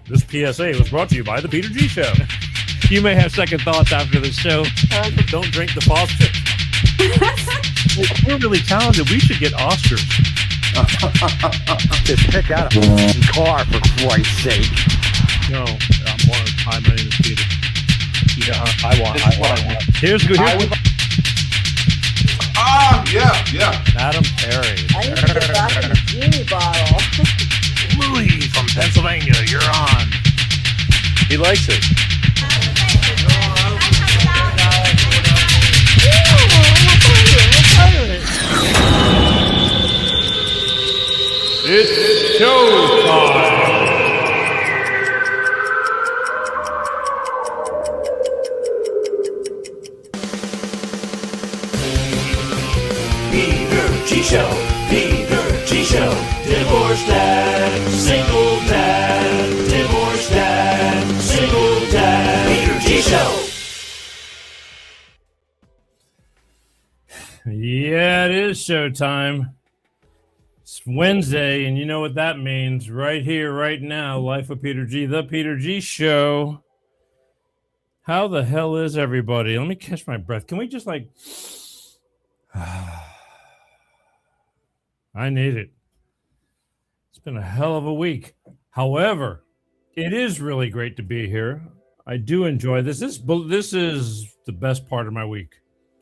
This PSA was brought to you by the Peter G Show. You may have second thoughts after the show. Don't drink the faucet. We're really talented. We should get Oscars. Just pick out a car, for Christ's sake. No, my name is Peter. Yeah, I want. Here's good. Yeah. Madam Perry. I need to get back in the genie bottle. Louis from Pennsylvania, you're on. He likes it. It's showtime. Peter G Show, divorced dad, single dad, divorced dad, single dad, Peter G Show. Yeah, it is showtime. It's Wednesday, and you know what that means. Right here, right now, Life of Peter G, the Peter G Show. How the hell is everybody? Let me catch my breath. Can we just I need it. It's been a hell of a week. However, it is really great to be here. I do enjoy this. This is the best part of my week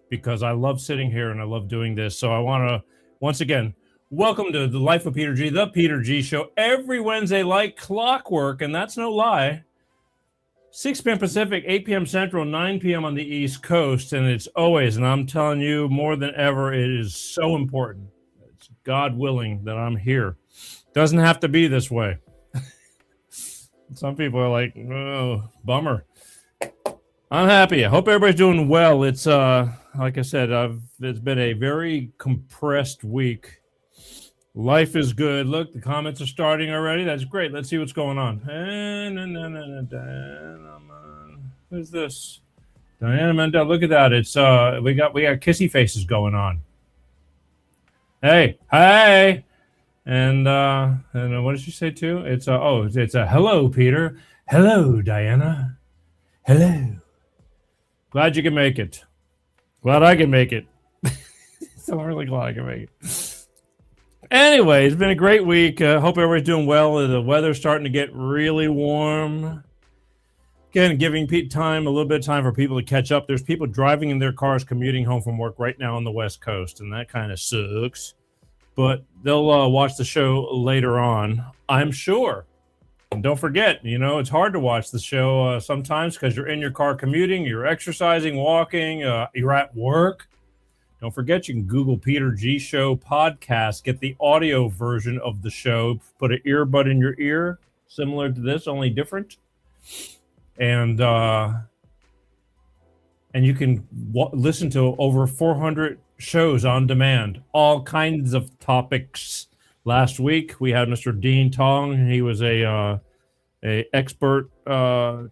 because I love sitting here and I love doing this. So I want to, once again, welcome to the Life of Peter G, the Peter G Show, every Wednesday like clockwork, and that's no lie. 6 p.m. Pacific, 8 p.m. Central, 9 p.m. on the East Coast, and it's always, and I'm telling you, more than ever, it is so important. It's God willing that I'm here. Doesn't have to be this way. Some people are like, oh, bummer. I'm happy. I hope everybody's doing well. It's like I said, it's been a very compressed week. Life is good. Look, the comments are starting already. That's great. Let's see what's going on. Who's this? Diana Mendel. Look at that. It's we got kissy faces going on. Hey. And what did she say too? It's a hello, Peter. Hello, Diana. Hello. Glad you can make it. Glad I can make it. So I'm really glad I can make it. Anyway, it's been a great week. Hope everybody's doing well. The weather's starting to get really warm. Again, giving a little bit of time for people to catch up. There's people driving in their cars commuting home from work right now on the West Coast, and that kind of sucks. But they'll watch the show later on, I'm sure. And don't forget, it's hard to watch the show sometimes because you're in your car commuting, you're exercising, walking, you're at work. Don't forget, you can Google Peter G Show podcast, get the audio version of the show, put an earbud in your ear, similar to this, only different. And you can listen to over 400 shows on demand, all kinds of topics. Last week, we had Mr. Dean Tong. He was a expert on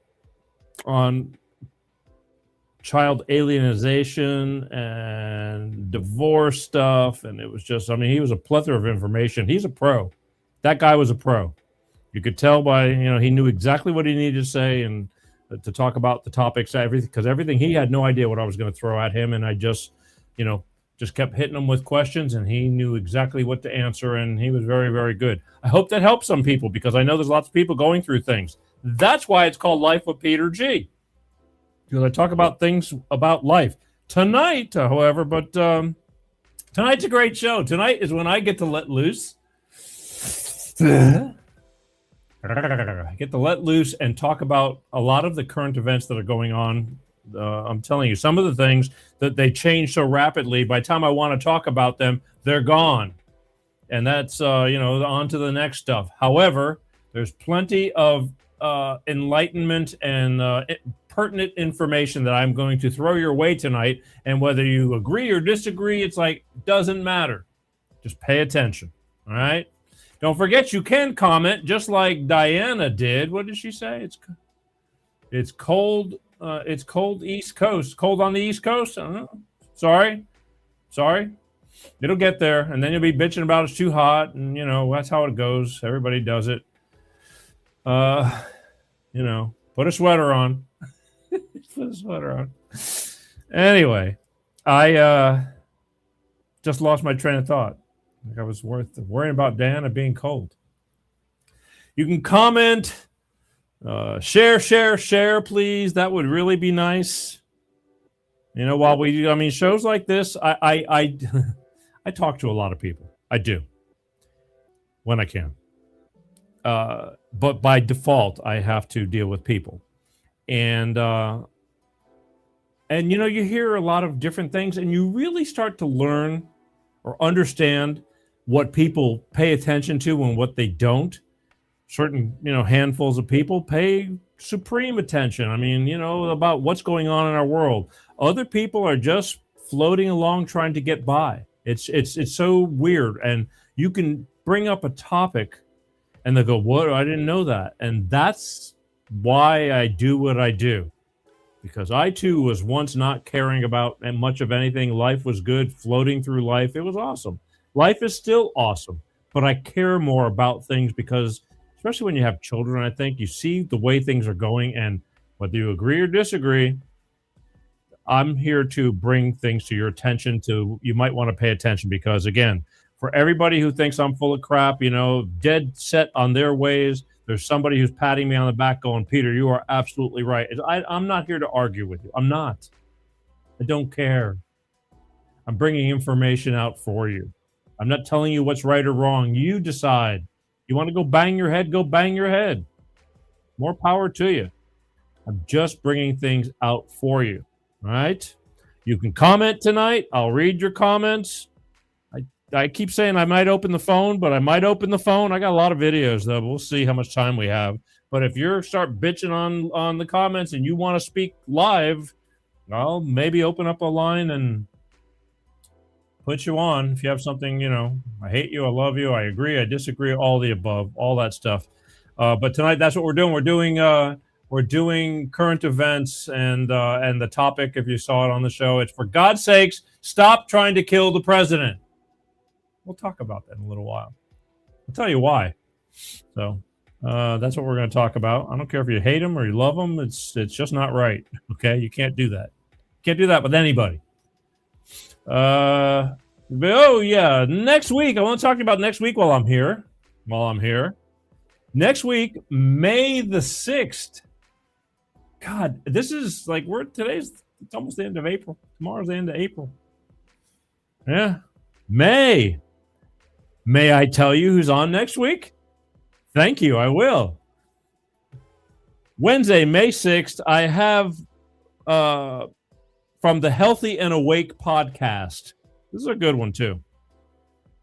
child alienation and divorce stuff, and it was just, he was a plethora of information. He's a pro. That guy was a pro. You could tell by, he knew exactly what he needed to say and to talk about the topics, everything, he had no idea what I was going to throw at him, and I just kept hitting him with questions, and he knew exactly what to answer, and he was very, very good. I hope that helps some people, because I know there's lots of people going through things. That's why it's called Life with Peter G. Because I talk about things about life. Tonight, however, tonight's a great show. Tonight is when I get to let loose. I get to let loose and talk about a lot of the current events that are going on. I'm telling you, some of the things that they change so rapidly, by the time I want to talk about them, they're gone. And that's, on to the next stuff. However, there's plenty of enlightenment and pertinent information that I'm going to throw your way tonight. And whether you agree or disagree, it's doesn't matter. Just pay attention. All right. Don't forget, you can comment just like Diana did. What did she say? It's cold. It's cold East Coast. Cold on the East Coast. Sorry. It'll get there, and then you'll be bitching about it's too hot, and that's how it goes. Everybody does it. Put a sweater on. Put a sweater on. Anyway, I just lost my train of thought. I was worrying about Dan and being cold. You can comment, share, please. That would really be nice. While shows like this, I talk to a lot of people. I do when I can. But by default, I have to deal with people. And you hear a lot of different things, and you really start to learn or understand what people pay attention to and what they don't. Certain, handfuls of people pay supreme attention. About what's going on in our world. Other people are just floating along trying to get by. It's so weird. And you can bring up a topic and they go, what? I didn't know that. And that's why I do what I do. Because I too was once not caring about much of anything. Life was good, floating through life. It was awesome. Life is still awesome. But I care more about things because, especially when you have children, I think you see the way things are going, and whether you agree or disagree, I'm here to bring things to your attention. You might want to pay attention because, again, for everybody who thinks I'm full of crap, dead set on their ways, there's somebody who's patting me on the back going, Peter, you are absolutely right. I'm not here to argue with you. I'm not. I don't care. I'm bringing information out for you. I'm not telling you what's right or wrong. You decide. You want to go bang your head, go bang your head. More power to you. I'm just bringing things out for you. All right? You can comment tonight. I'll read your comments. I keep saying I might open the phone, but I might open the phone. I got a lot of videos, though. But we'll see how much time we have. But if you start bitching on the comments and you want to speak live, I'll maybe open up a line and put you on. If you have something, I hate you, I love you, I agree, I disagree, all the above, all that stuff. But tonight, that's what we're doing. We're doing current events, and the topic, if you saw it on the show, it's for God's sakes, stop trying to kill the president. We'll talk about that in a little while. I'll tell you why. So that's what we're going to talk about. I don't care if you hate him or you love him. It's just not right. Okay, you can't do that. Can't do that with anybody. Oh yeah, next week. I want to talk about next week while I'm here. Next week, May the 6th. God, this is like it's almost the end of April. Tomorrow's the end of April. Yeah. May I tell you who's on next week? Thank you, I will. Wednesday, May 6th, I have from the Healthy and Awake podcast. This is a good one, too.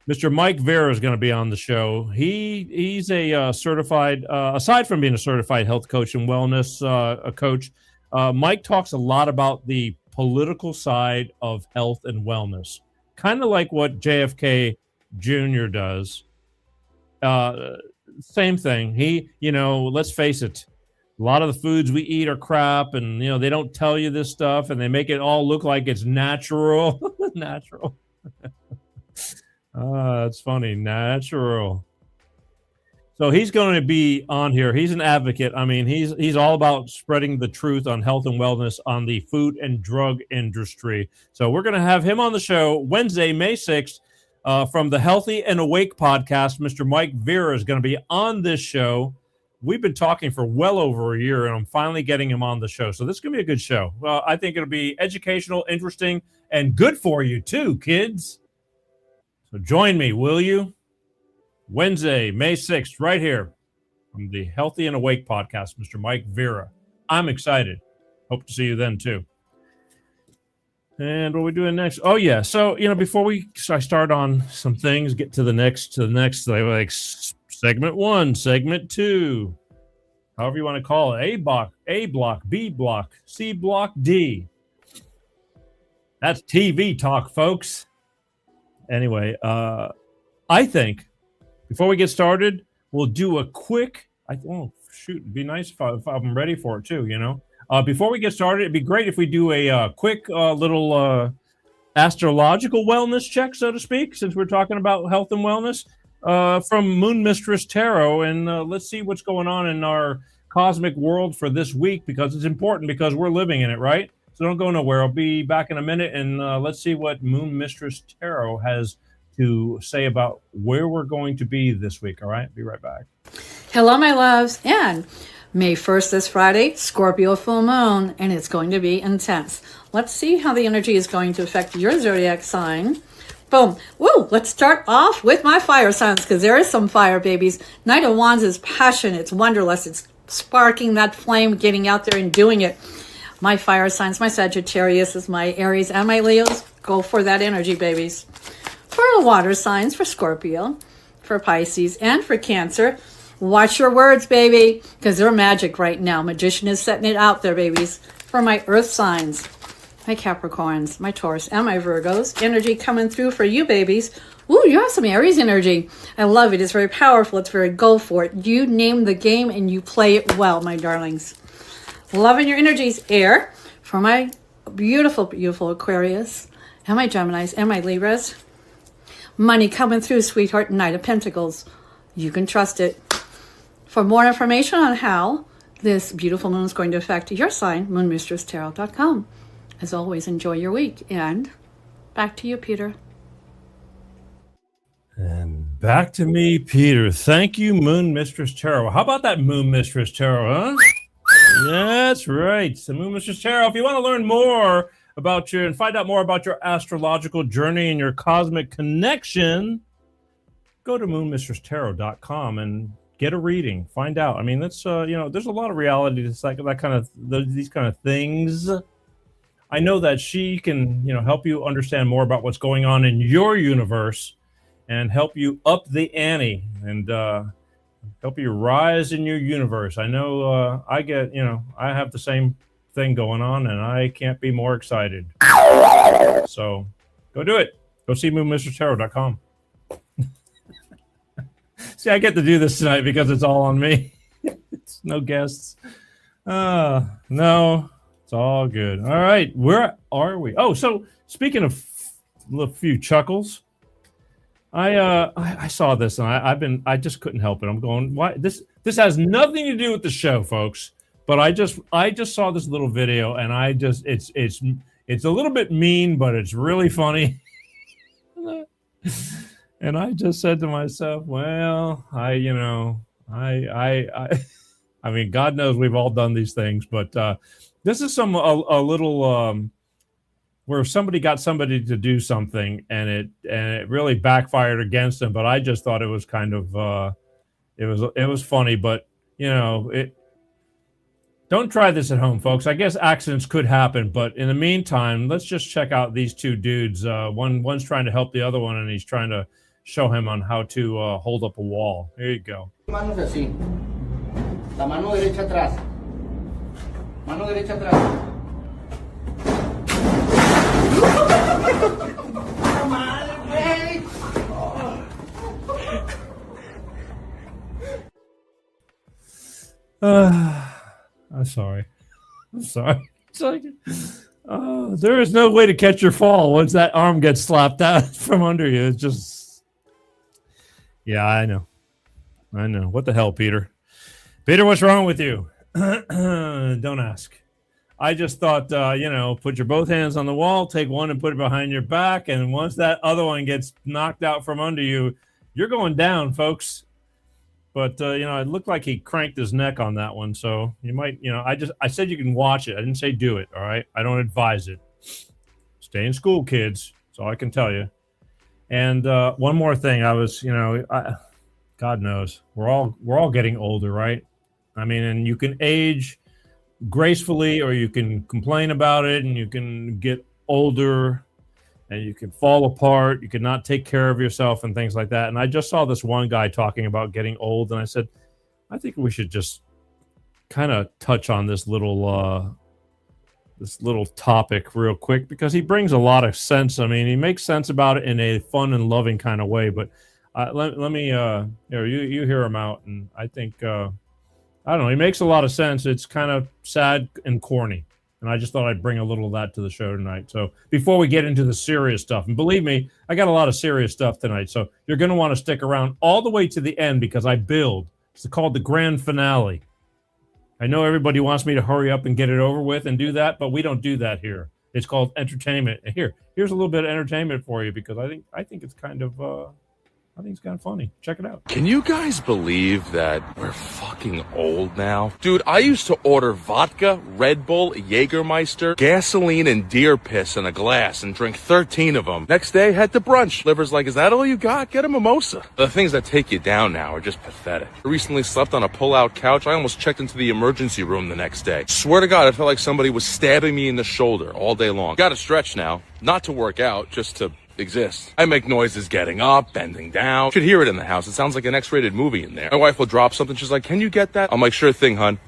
Mr. Mike Vera is going to be on the show. He's a certified, aside from being a certified health coach and wellness coach, Mike talks a lot about the political side of health and wellness, kind of like what JFK Jr. does. Same thing. Let's face it, a lot of the foods we eat are crap, and they don't tell you this stuff, and they make it all look like it's natural. Natural. It's funny. Natural. So he's going to be on here. He's an advocate. He's all about spreading the truth on health and wellness on the food and drug industry. So we're going to have him on the show Wednesday, May 6th, from the Healthy and Awake podcast. Mr. Mike Vera is going to be on this show. We've been talking for well over a year, and I'm finally getting him on the show. So this is going to be a good show. Well, I think it'll be educational, interesting, and good for you too, kids. So join me, will you? Wednesday, May 6th, right here from the Healthy and Awake podcast, Mr. Mike Vera. I'm excited. Hope to see you then too. And what are we doing next? Oh yeah. So before I start on some things, get to the next, like segment 1, segment 2, however you want to call it, A block, B block, C block, D. That's TV talk, folks. Anyway, I think before we get started, we'll do a quick. It'd be nice if I'm ready for it too. Before we get started, it'd be great if we do a quick little astrological wellness check, so to speak, since we're talking about health and wellness from Moon Mistress Tarot, and let's see what's going on in our cosmic world for this week because it's important because we're living in it, right? So don't go nowhere. I'll be back in a minute, and let's see what Moon Mistress Tarot has to say about where we're going to be this week. All right, be right back. Hello, my loves, and May 1st, this Friday, Scorpio full moon, and it's going to be intense. Let's see how the energy is going to affect your zodiac sign. Boom. Woo! Let's start off with my fire signs, because there is some fire, babies. Knight of Wands is passion. It's wonderlust. It's sparking that flame, getting out there and doing it. My fire signs, my Sagittarius is my Aries and my Leos. Go for that energy, babies. For the water signs, for Scorpio, for Pisces, and for Cancer, watch your words, baby, because they're magic right now. Magician is setting it out there, babies. For my earth signs, my Capricorns, my Taurus, and my Virgos, energy coming through for you, babies. Ooh, you have some Aries energy. I love it. It's very powerful. It's very go for it. You name the game and you play it well, my darlings. Loving your energies, air. For my beautiful, beautiful Aquarius, and my Geminis, and my Libras. Money coming through, sweetheart. Knight of Pentacles. You can trust it. For more information on how this beautiful moon is going to affect your sign, moonmistresstarot.com. As always, enjoy your week. And back to you, Peter. And back to me, Peter. Thank you, Moon Mistress Tarot. How about that, Moon Mistress Tarot, huh? That's right. So, Moon Mistress Tarot, if you want to learn more about and find out more about your astrological journey and your cosmic connection, go to moonmistresstarot.com and get a reading. Find out. I mean, that's there's a lot of reality to that kind of these kind of things. I know that she can, help you understand more about what's going on in your universe and help you up the ante and help you rise in your universe. I know I have the same thing going on, and I can't be more excited. So go do it. Go see moonmistresstarot.com. See, I get to do this tonight because it's all on me. It's no guests. No, it's all good. All right, where are we? Oh, so speaking of a few chuckles, I saw this and I just couldn't help it. I'm going, why this has nothing to do with the show, folks. But I just saw this little video and it's a little bit mean, but it's really funny. And I just said to myself, well, I mean, God knows we've all done these things, but this is a little where somebody got somebody to do something and it really backfired against them. But I just thought it was kind of it was funny, but don't try this at home, folks. I guess accidents could happen, but in the meantime, let's just check out these two dudes. One's trying to help the other one, and he's trying to show him on how to hold up a wall. Here you go. Manos así. La mano derecha atrás. Mano derecha atrás. I'm sorry. It's like, there is no way to catch your fall once that arm gets slapped out from under you. It's just, yeah, I know. What the hell, Peter? Peter, what's wrong with you? Don't ask. I just thought, put your both hands on the wall, take one and put it behind your back, and once that other one gets knocked out from under you, you're going down, folks. But, it looked like he cranked his neck on that one. So you might, I said you can watch it. I didn't say do it. All right. I don't advise it. Stay in school, kids. That's all I can tell you. And one more thing. I was, God knows we're all getting older, right? I mean, and you can age gracefully or you can complain about it and you can get older and you can fall apart. You can not take care of yourself and things like that. And I just saw this one guy talking about getting old, and I said, I think we should just kind of touch on this little topic real quick because he brings a lot of sense. I mean, he makes sense about it in a fun and loving kind of way. But let me, you hear him out, and I think I don't know. He makes a lot of sense. It's kind of sad and corny. And I just thought I'd bring a little of that to the show tonight. So before we get into the serious stuff, and believe me, I got a lot of serious stuff tonight. So you're going to want to stick around all the way to the end because I build. It's called the grand finale. I know everybody wants me to hurry up and get it over with and do that, but we don't do that here. It's called entertainment. And here's a little bit of entertainment for you because I think it's kind of funny. Check it out. Can you guys believe that we're fucking old now? Dude, I used to order vodka, Red Bull, Jägermeister, gasoline, and deer piss in a glass and drink 13 of them. Next day, head to brunch. Liver's like, is that all you got? Get a mimosa. The things that take you down now are just pathetic. I recently slept on a pull-out couch. I almost checked into the emergency room the next day. Swear to God, I felt like somebody was stabbing me in the shoulder all day long. Gotta stretch now. Not to work out, just to exist. I make noises getting up, bending down. You should hear it in the house. It sounds like an X-rated movie in there. My wife will drop something. She's like, can you get that? I'm like, sure thing, hun.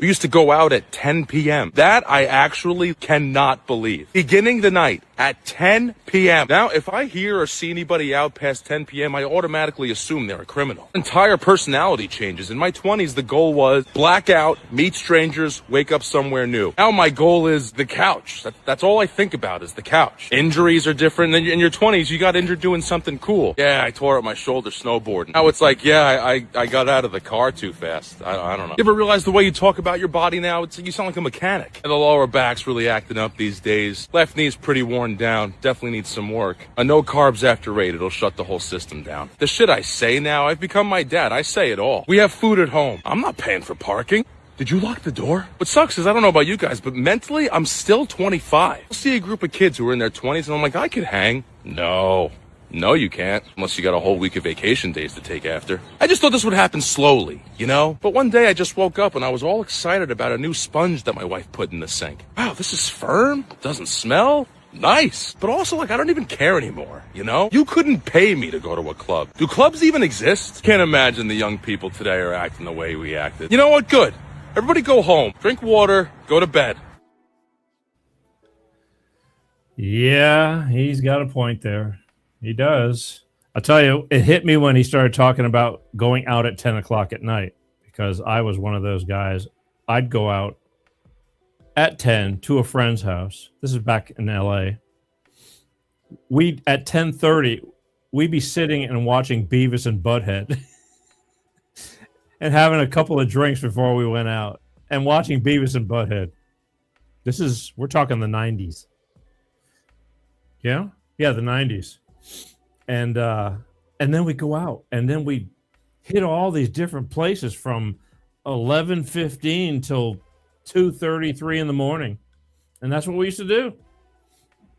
We used to go out at 10 p.m. That I actually cannot believe. Beginning the night at 10 p.m. Now, if I hear or see anybody out past 10 p.m., I automatically assume they're a criminal. Entire personality changes. In my 20s, the goal was blackout, meet strangers, wake up somewhere new. Now my goal is the couch. That's all I think about is the couch. Injuries are different. In your 20s, you got injured doing something cool. Yeah, I tore up my shoulder snowboarding. Now it's like, yeah, I got out of the car too fast. I don't know. You ever realize the way you talk about your body now? You sound like a mechanic. And the lower back's really acting up these days. Left knee's pretty worn down. Definitely needs some work. A no carbs after 8, it'll shut the whole system down. The shit I say now, I've become my dad. I say it all. We have food at home. I'm not paying for parking. Did you lock the door? What sucks is I don't know about you guys, but mentally, I'm still 25. I'll see a group of kids who are in their 20s and I'm like, I could hang. No, you can't, unless you got a whole week of vacation days to take after. I just thought this would happen slowly, you know? But one day I just woke up and I was all excited about a new sponge that my wife put in the sink. Wow, this is firm, doesn't smell. Nice. But also, like, I don't even care anymore, you know? You couldn't pay me to go to a club. Do clubs even exist? Can't imagine the young people today are acting the way we acted. You know what? Good. Everybody go home, drink water, go to bed. Yeah, he's got a point there. He does. I'll tell you, it hit me when he started talking about going out at 10 o'clock at night because I was one of those guys. I'd go out at 10 to a friend's house. This is back in LA. At 10:30, we'd be sitting and watching Beavis and Butthead and having a couple of drinks before we went out and watching Beavis and Butthead. We're talking the 90s. Yeah, the 90s. And then we go out and then we hit all these different places from 11:15 till 2:33 in the morning. And that's what we used to do.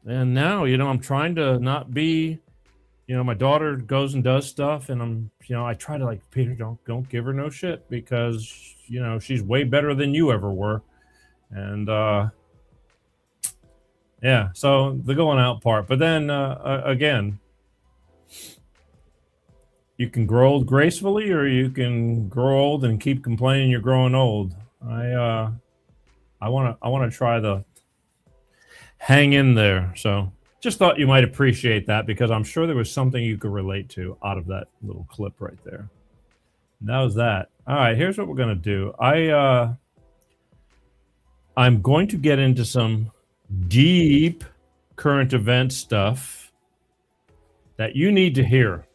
And now, I'm trying to not be, my daughter goes and does stuff and I try to like, Peter, don't give her no shit because, she's way better than you ever were. And, yeah, so the going out part. But then, again, you can grow old gracefully or you can grow old and keep complaining you're growing old. I want to try the hang in there. So just thought you might appreciate that because I'm sure there was something you could relate to out of that little clip right there. And that was that. All right, here's what we're going to do. I'm going to get into some deep current event stuff that you need to hear.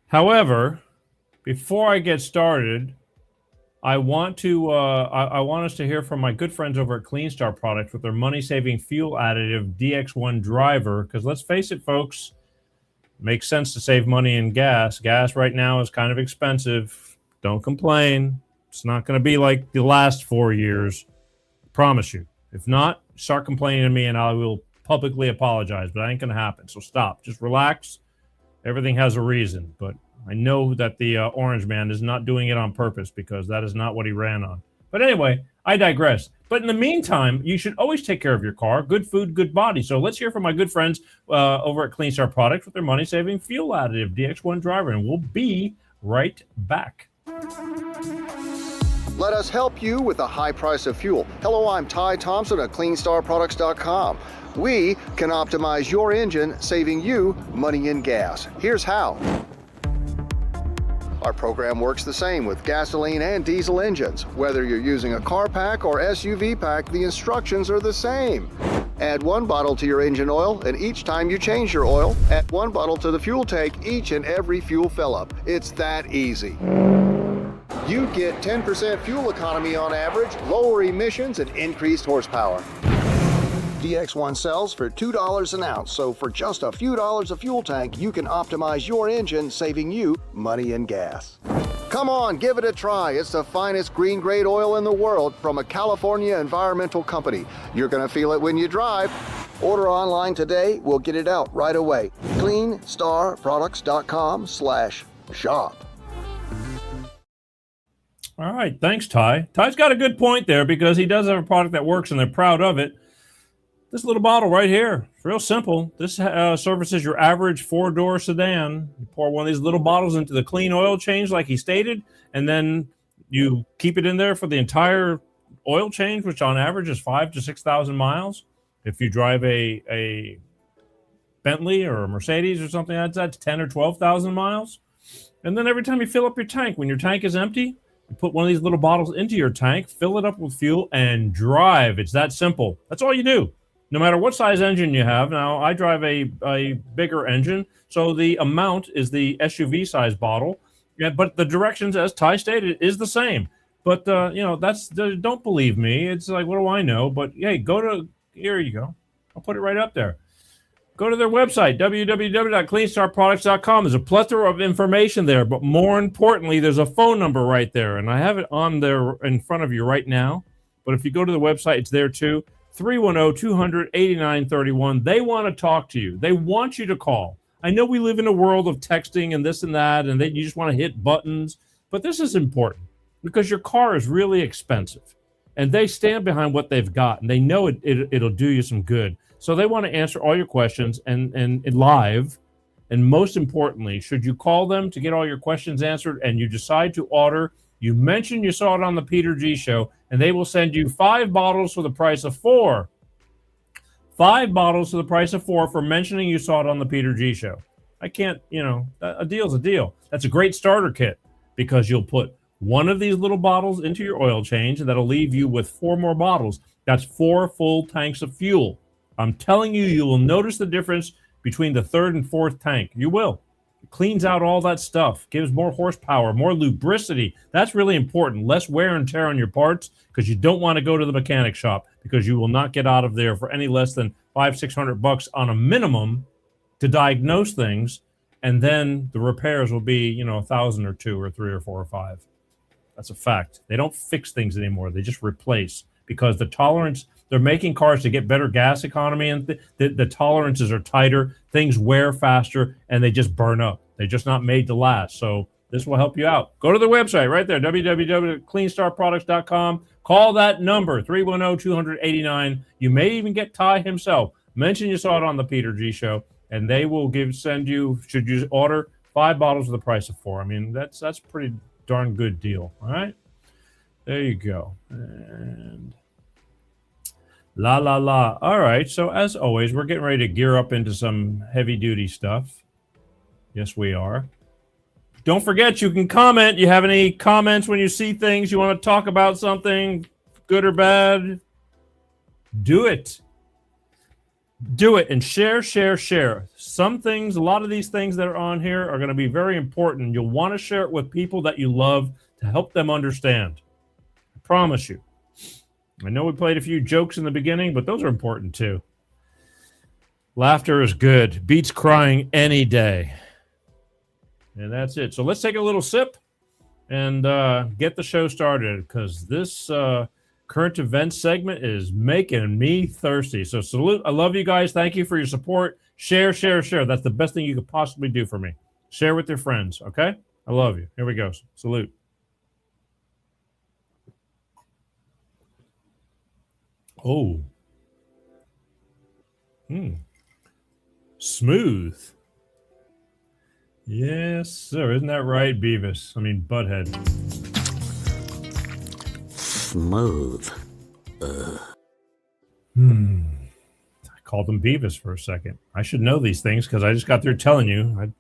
However, before I get started, I want us to hear from my good friends over at Clean Star Products with their money-saving fuel additive DX1 driver. Because let's face it, folks, it makes sense to save money in gas. Gas right now is kind of expensive. Don't complain. It's not going to be like the last 4 years. Promise you. If not, start complaining to me and I will publicly apologize. But that ain't going to happen. So stop. Just relax. Everything has a reason. But I know that the Orange Man is not doing it on purpose because that is not what he ran on. But anyway, I digress. But in the meantime, you should always take care of your car. Good food, good body. So let's hear from my good friends over at Clean Star Products with their money-saving fuel additive DX1 driver. And we'll be right back. Let us help you with the high price of fuel. Hello, I'm Ty Thompson at CleanStarProducts.com. We can optimize your engine, saving you money in gas. Here's how. Our program works the same with gasoline and diesel engines. Whether you're using a car pack or SUV pack, the instructions are the same. Add 1 bottle to your engine oil, and each time you change your oil, add 1 bottle to the fuel tank each and every fuel fill-up. It's that easy. You get 10% fuel economy on average, lower emissions, and increased horsepower. DX1 sells for $2 an ounce, so for just a few dollars a fuel tank, you can optimize your engine, saving you money and gas. Come on, give it a try. It's the finest green-grade oil in the world from a California environmental company. You're going to feel it when you drive. Order online today. We'll get it out right away. CleanStarProducts.com/shop. All right. Thanks, Ty. Ty's got a good point there because he does have a product that works and they're proud of it. This little bottle right here, it's real simple. This services your average 4-door sedan. You pour one of these little bottles into the clean oil change like he stated, and then you keep it in there for the entire oil change, which on average is 5,000 to 6,000 miles. If you drive a Bentley or a Mercedes or something like that, that's 10 or 12,000 miles. And then every time you fill up your tank, when your tank is empty, you put one of these little bottles into your tank, fill it up with fuel, and drive. It's that simple. That's all you do. No matter what size engine you have. Now, I drive a bigger engine, so the amount is the SUV size bottle. Yeah, but the directions, as Ty stated, is the same. But, don't believe me. It's like, what do I know? But, hey, here you go. I'll put it right up there. Go to their website, www.cleanstarproducts.com. There's a plethora of information there, but more importantly, there's a phone number right there, and I have it on there in front of you right now. But if you go to the website, it's there too. 310-200-8931. They want to talk to you. They want you to call. I know we live in a world of texting and this and that, and you just want to hit buttons, but this is important because your car is really expensive, and they stand behind what they've got, and they know it'll do you some good. So they want to answer all your questions and live, and most importantly, should you call them to get all your questions answered and you decide to order, you mention you saw it on the Peter G Show, and they will send you 5 bottles for the price of 4. 5 bottles for the price of 4 for mentioning you saw it on the Peter G Show. I can't, a deal's a deal. That's a great starter kit because you'll put one of these little bottles into your oil change, and that'll leave you with 4 more bottles. That's 4 full tanks of fuel. I'm telling you, you will notice the difference between the 3rd and 4th tank. You will. Cleans out all that stuff, gives more horsepower, more lubricity. That's really important. Less wear and tear on your parts because you don't want to go to the mechanic shop because you will not get out of there for any less than $500-600 on a minimum to diagnose things, and then the repairs will be 1,000 or 2 or 3 or 4 or 5. That's a fact. They don't fix things anymore. They just replace because the tolerance. They're making cars to get better gas economy, and the tolerances are tighter. Things wear faster, and they just burn up. They're just not made to last. So this will help you out. Go to the website right there, www.cleanstarproducts.com. Call that number, 310-200-89. You may even get Ty himself. Mention you saw it on the Peter G Show, and they will send you, should you order, 5 bottles for the price of 4. I mean, that's a pretty darn good deal. All right? There you go. And la, la, la. All right. So as always, we're getting ready to gear up into some heavy duty stuff. Yes, we are. Don't forget, you can comment. You have any comments when you see things, you want to talk about something, good or bad, do it. Do it and share. Some things, a lot of these things that are on here are going to be very important. You'll want to share it with people that you love to help them understand. I promise you. I know we played a few jokes in the beginning, but those are important too. Laughter is good. Beats crying any day. And that's it. So let's take a little sip and get the show started because this current events segment is making me thirsty. So salute. I love you guys. Thank you for your support. Share. That's the best thing you could possibly do for me. Share with your friends, okay? I love you. Here we go. Salute. Oh. Smooth. Yes, sir. Isn't that right, Beavis? I mean, Butthead. Smooth. I called him Beavis for a second. I should know these things because I just got through telling you.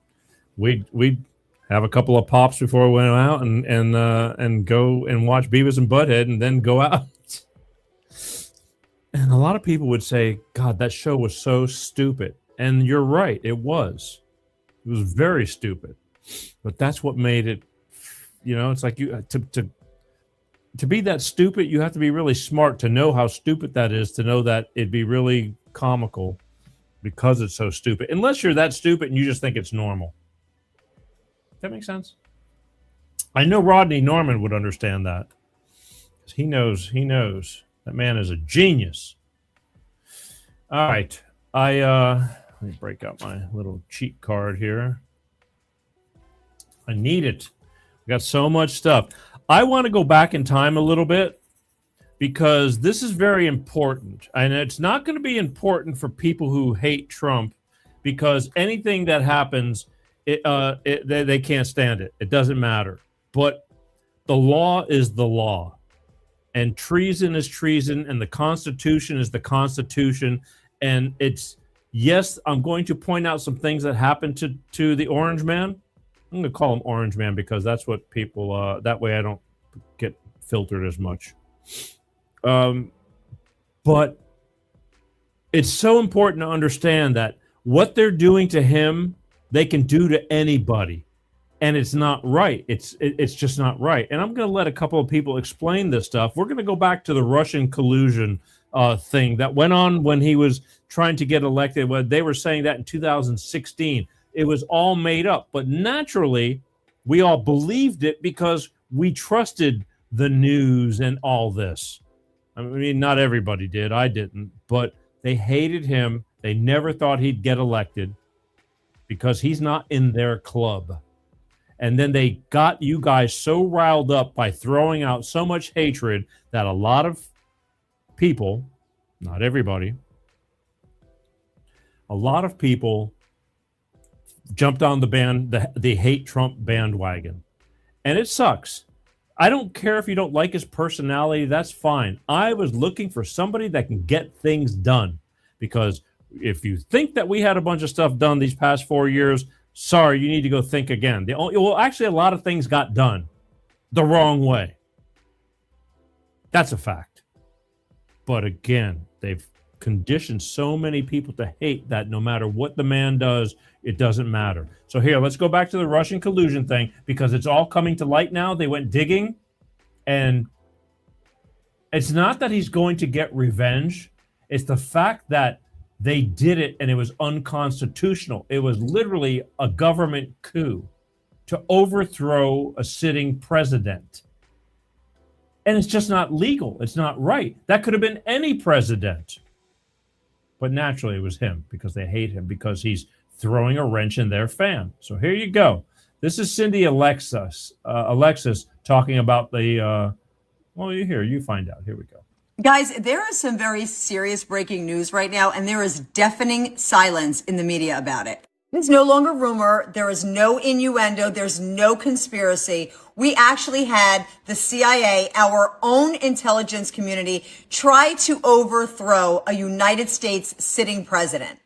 We'd have a couple of pops before we went out and go and watch Beavis and Butthead and then go out. And a lot of people would say, God, that show was so stupid. And you're right, it was. It was very stupid. But that's what made it it's like you to be that stupid, you have to be really smart to know how stupid that is, to know that it'd be really comical because it's so stupid. Unless you're that stupid and you just think it's normal. That makes sense. I know Rodney Norman would understand that. He knows. That man is a genius. All right. Let me break out my little cheat card here. I need it. I got so much stuff. I want to go back in time a little bit because this is very important. And it's not going to be important for people who hate Trump because anything that happens, they can't stand it. It doesn't matter. But the law is the law. And treason is treason. And the Constitution is the Constitution. And it's, yes, I'm going to point out some things that happened to the Orange Man. I'm going to call him Orange Man because that's what people, that way I don't get filtered as much. But it's so important to understand that what they're doing to him, they can do to anybody. And it's not right. It's just not right. And I'm going to let a couple of people explain this stuff. We're going to go back to the Russian collusion thing that went on when he was trying to get elected. When they were saying that in 2016. It was all made up. But naturally, we all believed it because we trusted the news and all this. I mean, not everybody did. I didn't. But they hated him. They never thought he'd get elected because he's not in their club. And then they got you guys so riled up by throwing out so much hatred that a lot of people, not everybody, a lot of people jumped on the hate Trump bandwagon. And it sucks. I don't care if you don't like his personality. That's fine. I was looking for somebody that can get things done. Because if you think that we had a bunch of stuff done these past 4 years, sorry, you need to go think again. Actually, a lot of things got done the wrong way. That's a fact. But again, they've conditioned so many people to hate that no matter what the man does, it doesn't matter. So here, let's go back to the Russian collusion thing because it's all coming to light now. They went digging, and it's not that he's going to get revenge. It's the fact that they did it and it was unconstitutional. It was literally a government coup to overthrow a sitting president. And it's just not legal. It's not right. That could have been any president. But naturally, it was him because they hate him because he's throwing a wrench in their fan. So here you go. This is Cindy Alexis talking about the, you find out. Here we go. Guys, there is some very serious breaking news right now, and there is deafening silence in the media about it. It's no longer rumor. There is no innuendo. There's no conspiracy. We actually had the CIA, our own intelligence community, try to overthrow a United States sitting president.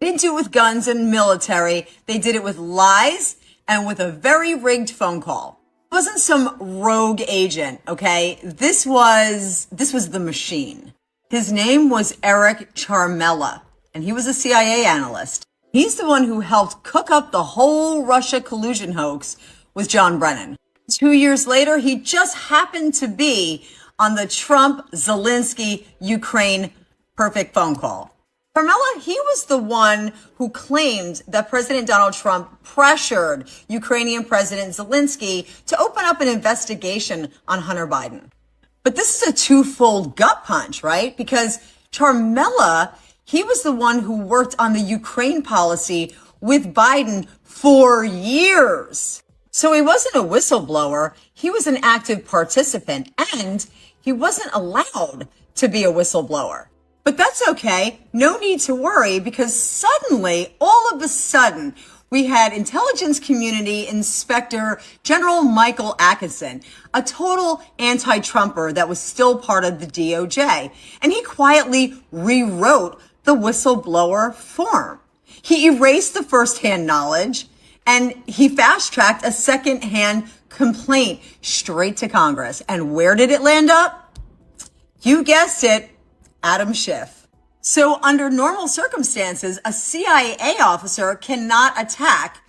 They didn't do it with guns and military. They did it with lies and with a very rigged phone call. It wasn't some rogue agent, okay? This was the machine. His name was Eric Charmella, and he was a CIA analyst. He's the one who helped cook up the whole Russia collusion hoax with John Brennan. 2 years later, he just happened to be on the Trump-Zelensky-Ukraine perfect phone call. Charmella, he was the one who claimed that President Donald Trump pressured Ukrainian President Zelensky to open up an investigation on Hunter Biden. But this is a twofold gut punch, right? Because Charmella, he was the one who worked on the Ukraine policy with Biden for years. So he wasn't a whistleblower. He was an active participant, and he wasn't allowed to be a whistleblower. But that's okay. No need to worry, because suddenly, all of a sudden, we had intelligence community inspector General Michael Atkinson, a total anti-Trumper that was still part of the DOJ. And he quietly rewrote the whistleblower form. He erased the first-hand knowledge, and he fast-tracked a second-hand complaint straight to Congress. And where did it land up? You guessed it. Adam Schiff. So under normal circumstances, a CIA officer cannot attack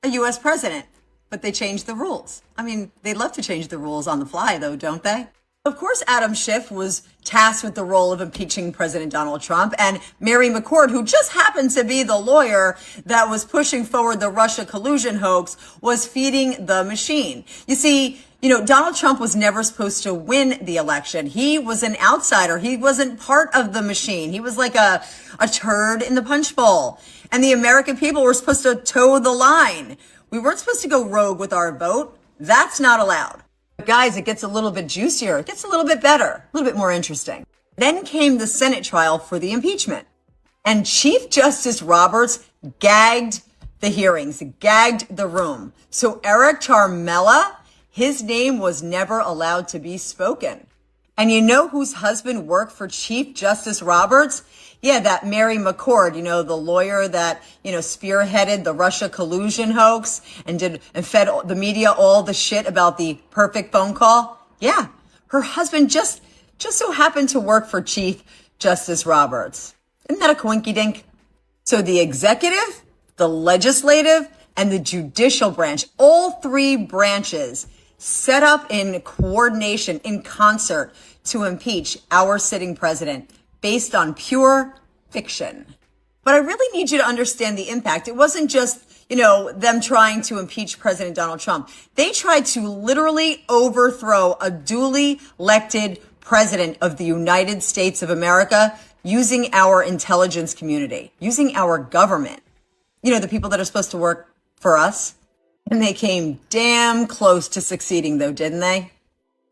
a U.S. president. but they changed the rules. I mean, they love to change the rules on the fly, though, don't they? Of course, Adam Schiff was tasked with the role of impeaching President Donald Trump, and Mary McCord, who just happened to be the lawyer that was pushing forward the Russia collusion hoax, was feeding the machine. You see, Donald Trump was never supposed to win the election. He was an outsider. He wasn't part of the machine. He was like a turd in the punch bowl. And the American people were supposed to toe the line. We weren't supposed to go rogue with our vote. That's not allowed. But guys, it gets a little bit juicier. It gets a little bit better, a little bit more interesting. Then came the Senate trial for the impeachment. And Chief Justice Roberts gagged the hearings, gagged the room. So Eric Charmella, his name was never allowed to be spoken. And you know whose husband worked for Chief Justice Roberts? Yeah, that Mary McCord, the lawyer that, spearheaded the Russia collusion hoax and fed the media all the shit about the perfect phone call. Yeah, her husband just so happened to work for Chief Justice Roberts. Isn't that a coinky dink? So the executive, the legislative, and the judicial branch, all three branches set up in coordination, in concert to impeach our sitting president based on pure fiction. But I really need you to understand the impact. It wasn't just, them trying to impeach President Donald Trump. They tried to literally overthrow a duly elected president of the United States of America using our intelligence community, using our government. The people that are supposed to work for us. And they came damn close to succeeding, though, didn't they?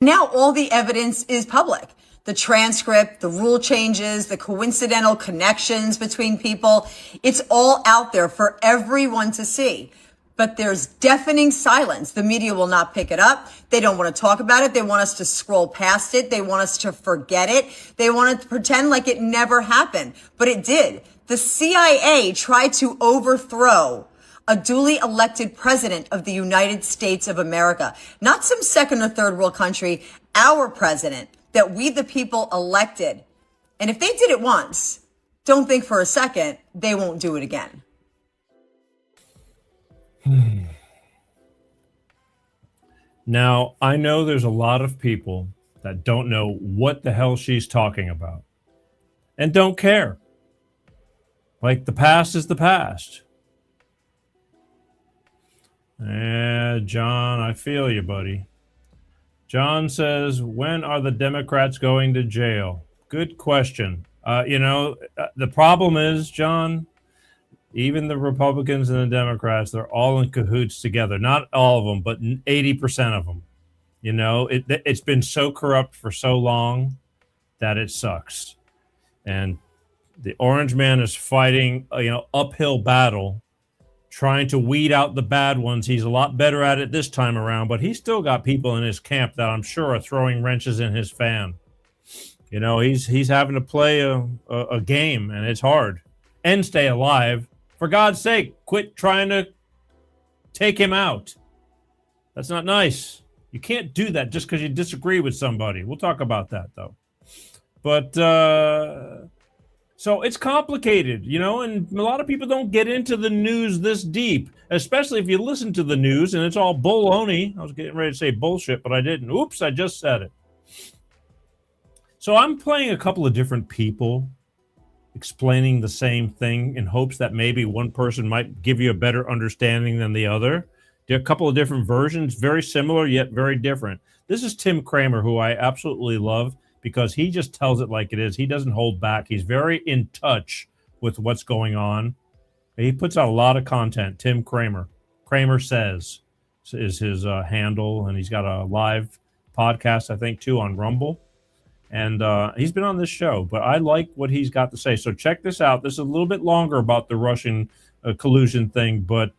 Now all the evidence is public. The transcript, the rule changes, the coincidental connections between people. It's all out there for everyone to see. But there's deafening silence. The media will not pick it up. They don't want to talk about it. They want us to scroll past it. They want us to forget it. They want to pretend like it never happened. But it did. The CIA tried to overthrow a duly elected president of the United States of America, not some second or third world country, our president that we the people elected. And if they did it once, don't think for a second they won't do it again. Now, I know there's a lot of people that don't know what the hell she's talking about and don't care. Like the past is the past. John, I feel you, buddy. John says, when are the Democrats going to jail? Good question. The problem is, John, even the Republicans and the Democrats, they're all in cahoots together. Not all of them, but 80% of them. It's been so corrupt for so long that it sucks. And the Orange Man is fighting, uphill battle, trying to weed out the bad ones. He's a lot better at it this time around, but he's still got people in his camp that I'm sure are throwing wrenches in his fan. He's having to play a game, and it's hard. And stay alive. For God's sake, quit trying to take him out. That's not nice. You can't do that just because you disagree with somebody. We'll talk about that, though. But so it's complicated, and a lot of people don't get into the news this deep, especially if you listen to the news and it's all baloney. I was getting ready to say bullshit, but I didn't. Oops, I just said it. So I'm playing a couple of different people explaining the same thing in hopes that maybe one person might give you a better understanding than the other. There are a couple of different versions, very similar yet very different. This is Tim Kramer, who I absolutely love, because he just tells it like it is. He doesn't hold back. He's very in touch with what's going on. He puts out a lot of content. Tim Kramer. Kramer Says is his handle, and he's got a live podcast, I think, too, on Rumble. And he's been on this show, but I like what he's got to say. So check this out. This is a little bit longer about the Russian collusion thing, but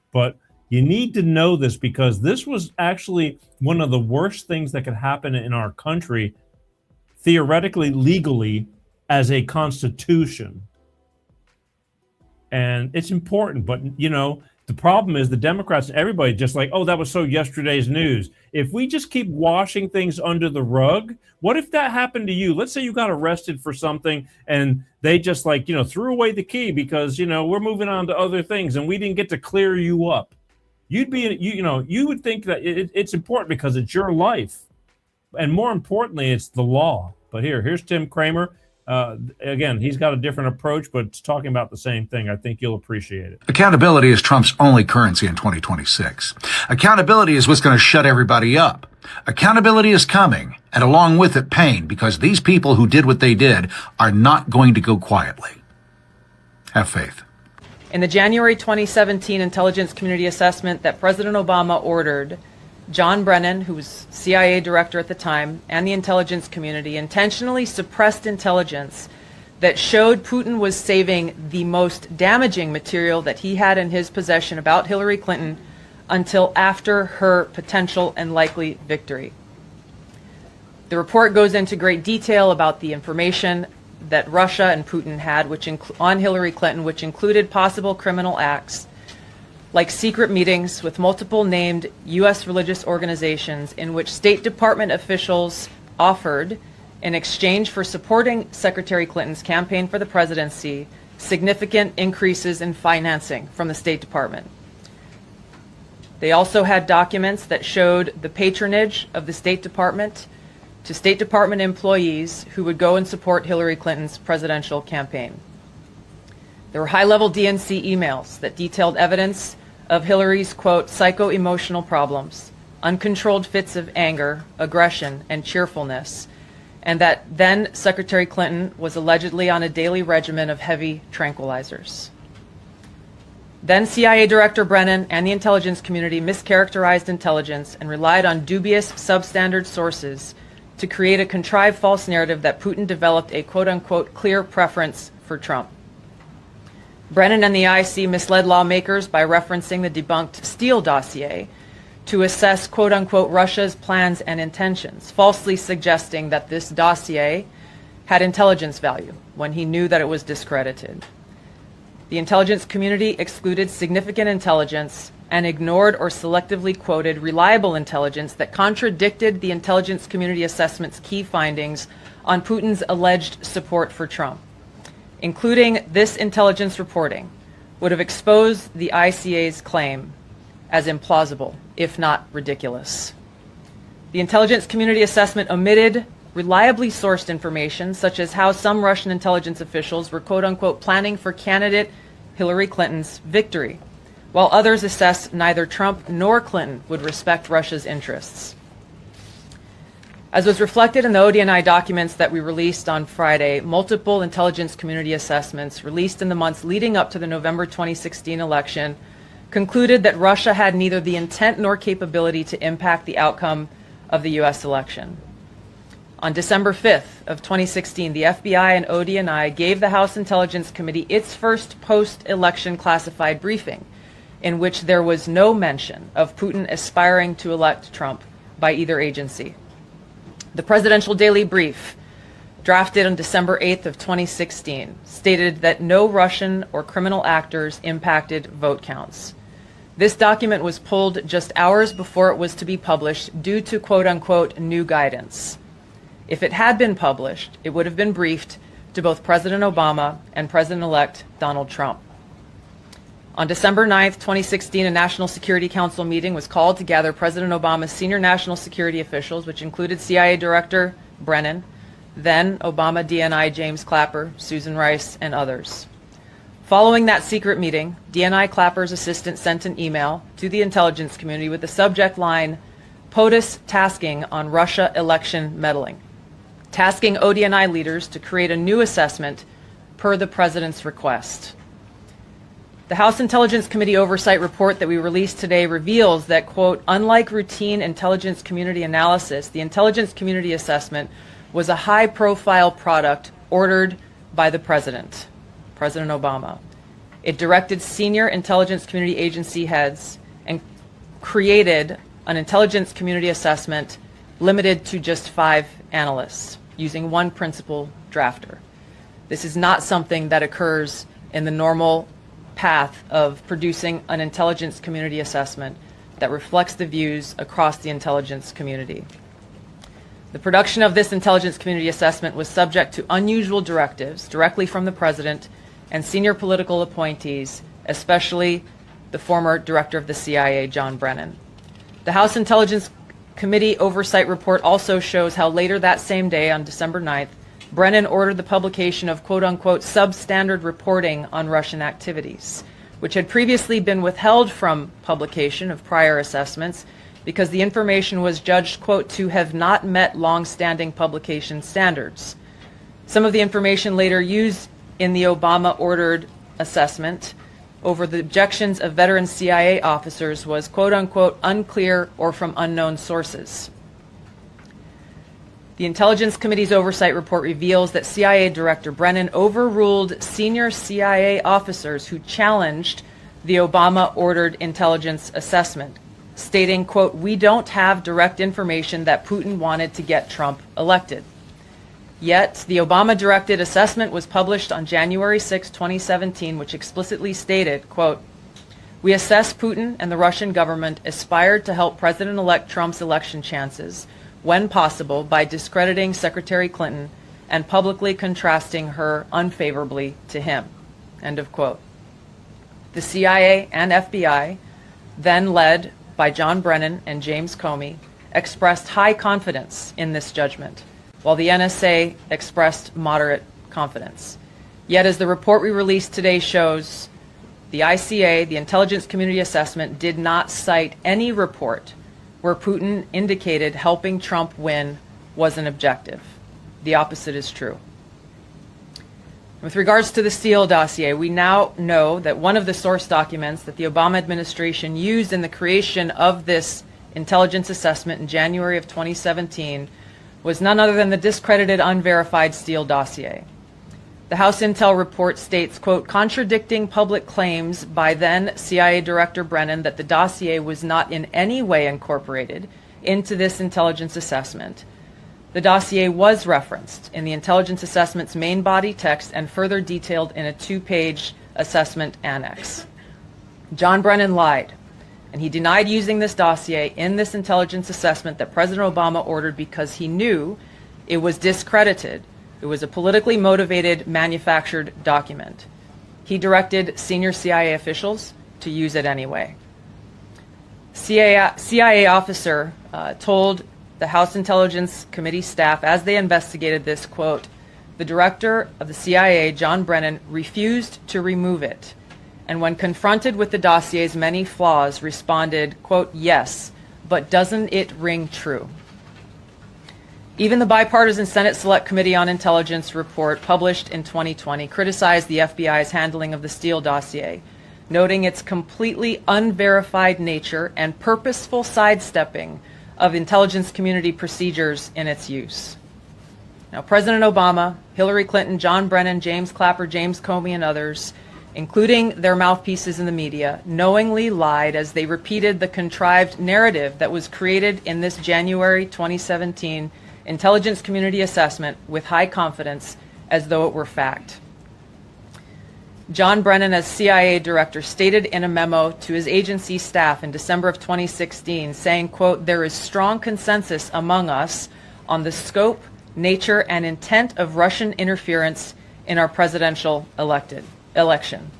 you need to know this because this was actually one of the worst things that could happen in our country, theoretically, legally, as a constitution. And it's important, but, the problem is the Democrats and everybody just like, oh, that was so yesterday's news. If we just keep washing things under the rug, what if that happened to you? Let's say you got arrested for something and they just threw away the key because, we're moving on to other things and we didn't get to clear you up. you'd be, you would think that it's important because it's your life. And more importantly, it's the law. But here's Tim Kramer. Again, he's got a different approach, but it's talking about the same thing. I think you'll appreciate it. Accountability is Trump's only currency in 2026. Accountability is what's going to shut everybody up. Accountability is coming, and along with it, pain, because these people who did what they did are not going to go quietly. Have faith. In the January 2017 intelligence community assessment that President Obama ordered, John Brennan, who was CIA director at the time, and the intelligence community intentionally suppressed intelligence that showed Putin was saving the most damaging material that he had in his possession about Hillary Clinton until after her potential and likely victory. The report goes into great detail about the information that Russia and Putin had on Hillary Clinton, which included possible criminal acts like secret meetings with multiple named U.S. religious organizations in which State Department officials offered, in exchange for supporting Secretary Clinton's campaign for the presidency, significant increases in financing from the State Department. They also had documents that showed the patronage of the State Department to State Department employees who would go and support Hillary Clinton's presidential campaign. There were high-level DNC emails that detailed evidence of Hillary's, quote, psycho-emotional problems, uncontrolled fits of anger, aggression, and cheerfulness, and that then Secretary Clinton was allegedly on a daily regimen of heavy tranquilizers. Then CIA Director Brennan and the intelligence community mischaracterized intelligence and relied on dubious substandard sources to create a contrived false narrative that Putin developed a quote-unquote clear preference for Trump. Brennan and the IC misled lawmakers by referencing the debunked Steele dossier to assess quote-unquote Russia's plans and intentions, falsely suggesting that this dossier had intelligence value when he knew that it was discredited. The intelligence community excluded significant intelligence and ignored or selectively quoted reliable intelligence that contradicted the intelligence community assessment's key findings on Putin's alleged support for Trump. Including this intelligence reporting would have exposed the ICA's claim as implausible, if not ridiculous. The intelligence community assessment omitted reliably sourced information, such as how some Russian intelligence officials were quote-unquote planning for candidate Hillary Clinton's victory, while others assessed neither Trump nor Clinton would respect Russia's interests. As was reflected in the ODNI documents that we released on Friday, multiple intelligence community assessments released in the months leading up to the November 2016 election concluded that Russia had neither the intent nor capability to impact the outcome of the U.S. election. On December 5th of 2016, the FBI and ODNI gave the House Intelligence Committee its first post-election classified briefing, in which there was no mention of Putin aspiring to elect Trump by either agency. The Presidential Daily Brief, drafted on December 8th of 2016, stated that no Russian or criminal actors impacted vote counts. This document was pulled just hours before it was to be published due to quote-unquote new guidance. If it had been published, it would have been briefed to both President Obama and President-elect Donald Trump. On December 9th, 2016, a National Security Council meeting was called to gather President Obama's senior national security officials, which included CIA Director Brennan, then Obama DNI James Clapper, Susan Rice, and others. Following that secret meeting, DNI Clapper's assistant sent an email to the intelligence community with the subject line, POTUS tasking on Russia election meddling, tasking ODNI leaders to create a new assessment per the president's request. The House Intelligence Committee Oversight Report that we released today reveals that, quote, unlike routine intelligence community analysis, the intelligence community assessment was a high-profile product ordered by the President, President Obama. It directed senior intelligence community agency heads and created an intelligence community assessment limited to just 5 analysts, using one principal drafter. This is not something that occurs in the normal path of producing an intelligence community assessment that reflects the views across the intelligence community. The production of this intelligence community assessment was subject to unusual directives directly from the president and senior political appointees, especially the former director of the CIA, John Brennan. The House Intelligence Committee Oversight Report also shows how later that same day, on December 9th, Brennan ordered the publication of quote-unquote substandard reporting on Russian activities, which had previously been withheld from publication of prior assessments because the information was judged, quote, to have not met long-standing publication standards. Some of the information later used in the Obama-ordered assessment over the objections of veteran CIA officers was, quote-unquote, unclear or from unknown sources. The Intelligence Committee's oversight report reveals that CIA Director Brennan overruled senior CIA officers who challenged the Obama-ordered intelligence assessment, stating, quote, we don't have direct information that Putin wanted to get Trump elected. Yet, the Obama-directed assessment was published on January 6, 2017, which explicitly stated, quote, we assess Putin and the Russian government aspired to help President-elect Trump's election chances when possible by discrediting Secretary Clinton and publicly contrasting her unfavorably to him, end of quote. The CIA and FBI, then led by John Brennan and James Comey, expressed high confidence in this judgment, while the NSA expressed moderate confidence. Yet, as the report we released today shows, the ICA, the Intelligence Community Assessment, did not cite any report where Putin indicated helping Trump win was an objective. The opposite is true. With regards to the Steele dossier, we now know that one of the source documents that the Obama administration used in the creation of this intelligence assessment in January of 2017 was none other than the discredited, unverified Steele dossier. The House Intel report states, quote, contradicting public claims by then CIA Director Brennan that the dossier was not in any way incorporated into this intelligence assessment. The dossier was referenced in the intelligence assessment's main body text and further detailed in a 2-page assessment annex. John Brennan lied, and he denied using this dossier in this intelligence assessment that President Obama ordered because he knew it was discredited. It was a politically motivated, manufactured document. He directed senior CIA officials to use it anyway. CIA officer told the House Intelligence Committee staff as they investigated this, quote, the director of the CIA, John Brennan, refused to remove it, and when confronted with the dossier's many flaws, responded, quote, yes, but doesn't it ring true? Even the bipartisan Senate Select Committee on Intelligence report published in 2020 criticized the FBI's handling of the Steele dossier, noting its completely unverified nature and purposeful sidestepping of intelligence community procedures in its use. Now, President Obama, Hillary Clinton, John Brennan, James Clapper, James Comey, and others, including their mouthpieces in the media, knowingly lied as they repeated the contrived narrative that was created in this January 2017 intelligence community assessment with high confidence as though it were fact. John Brennan, as CIA director, stated in a memo to his agency staff in December of 2016, saying, quote, there is strong consensus among us on the scope, nature, and intent of Russian interference in our presidential election.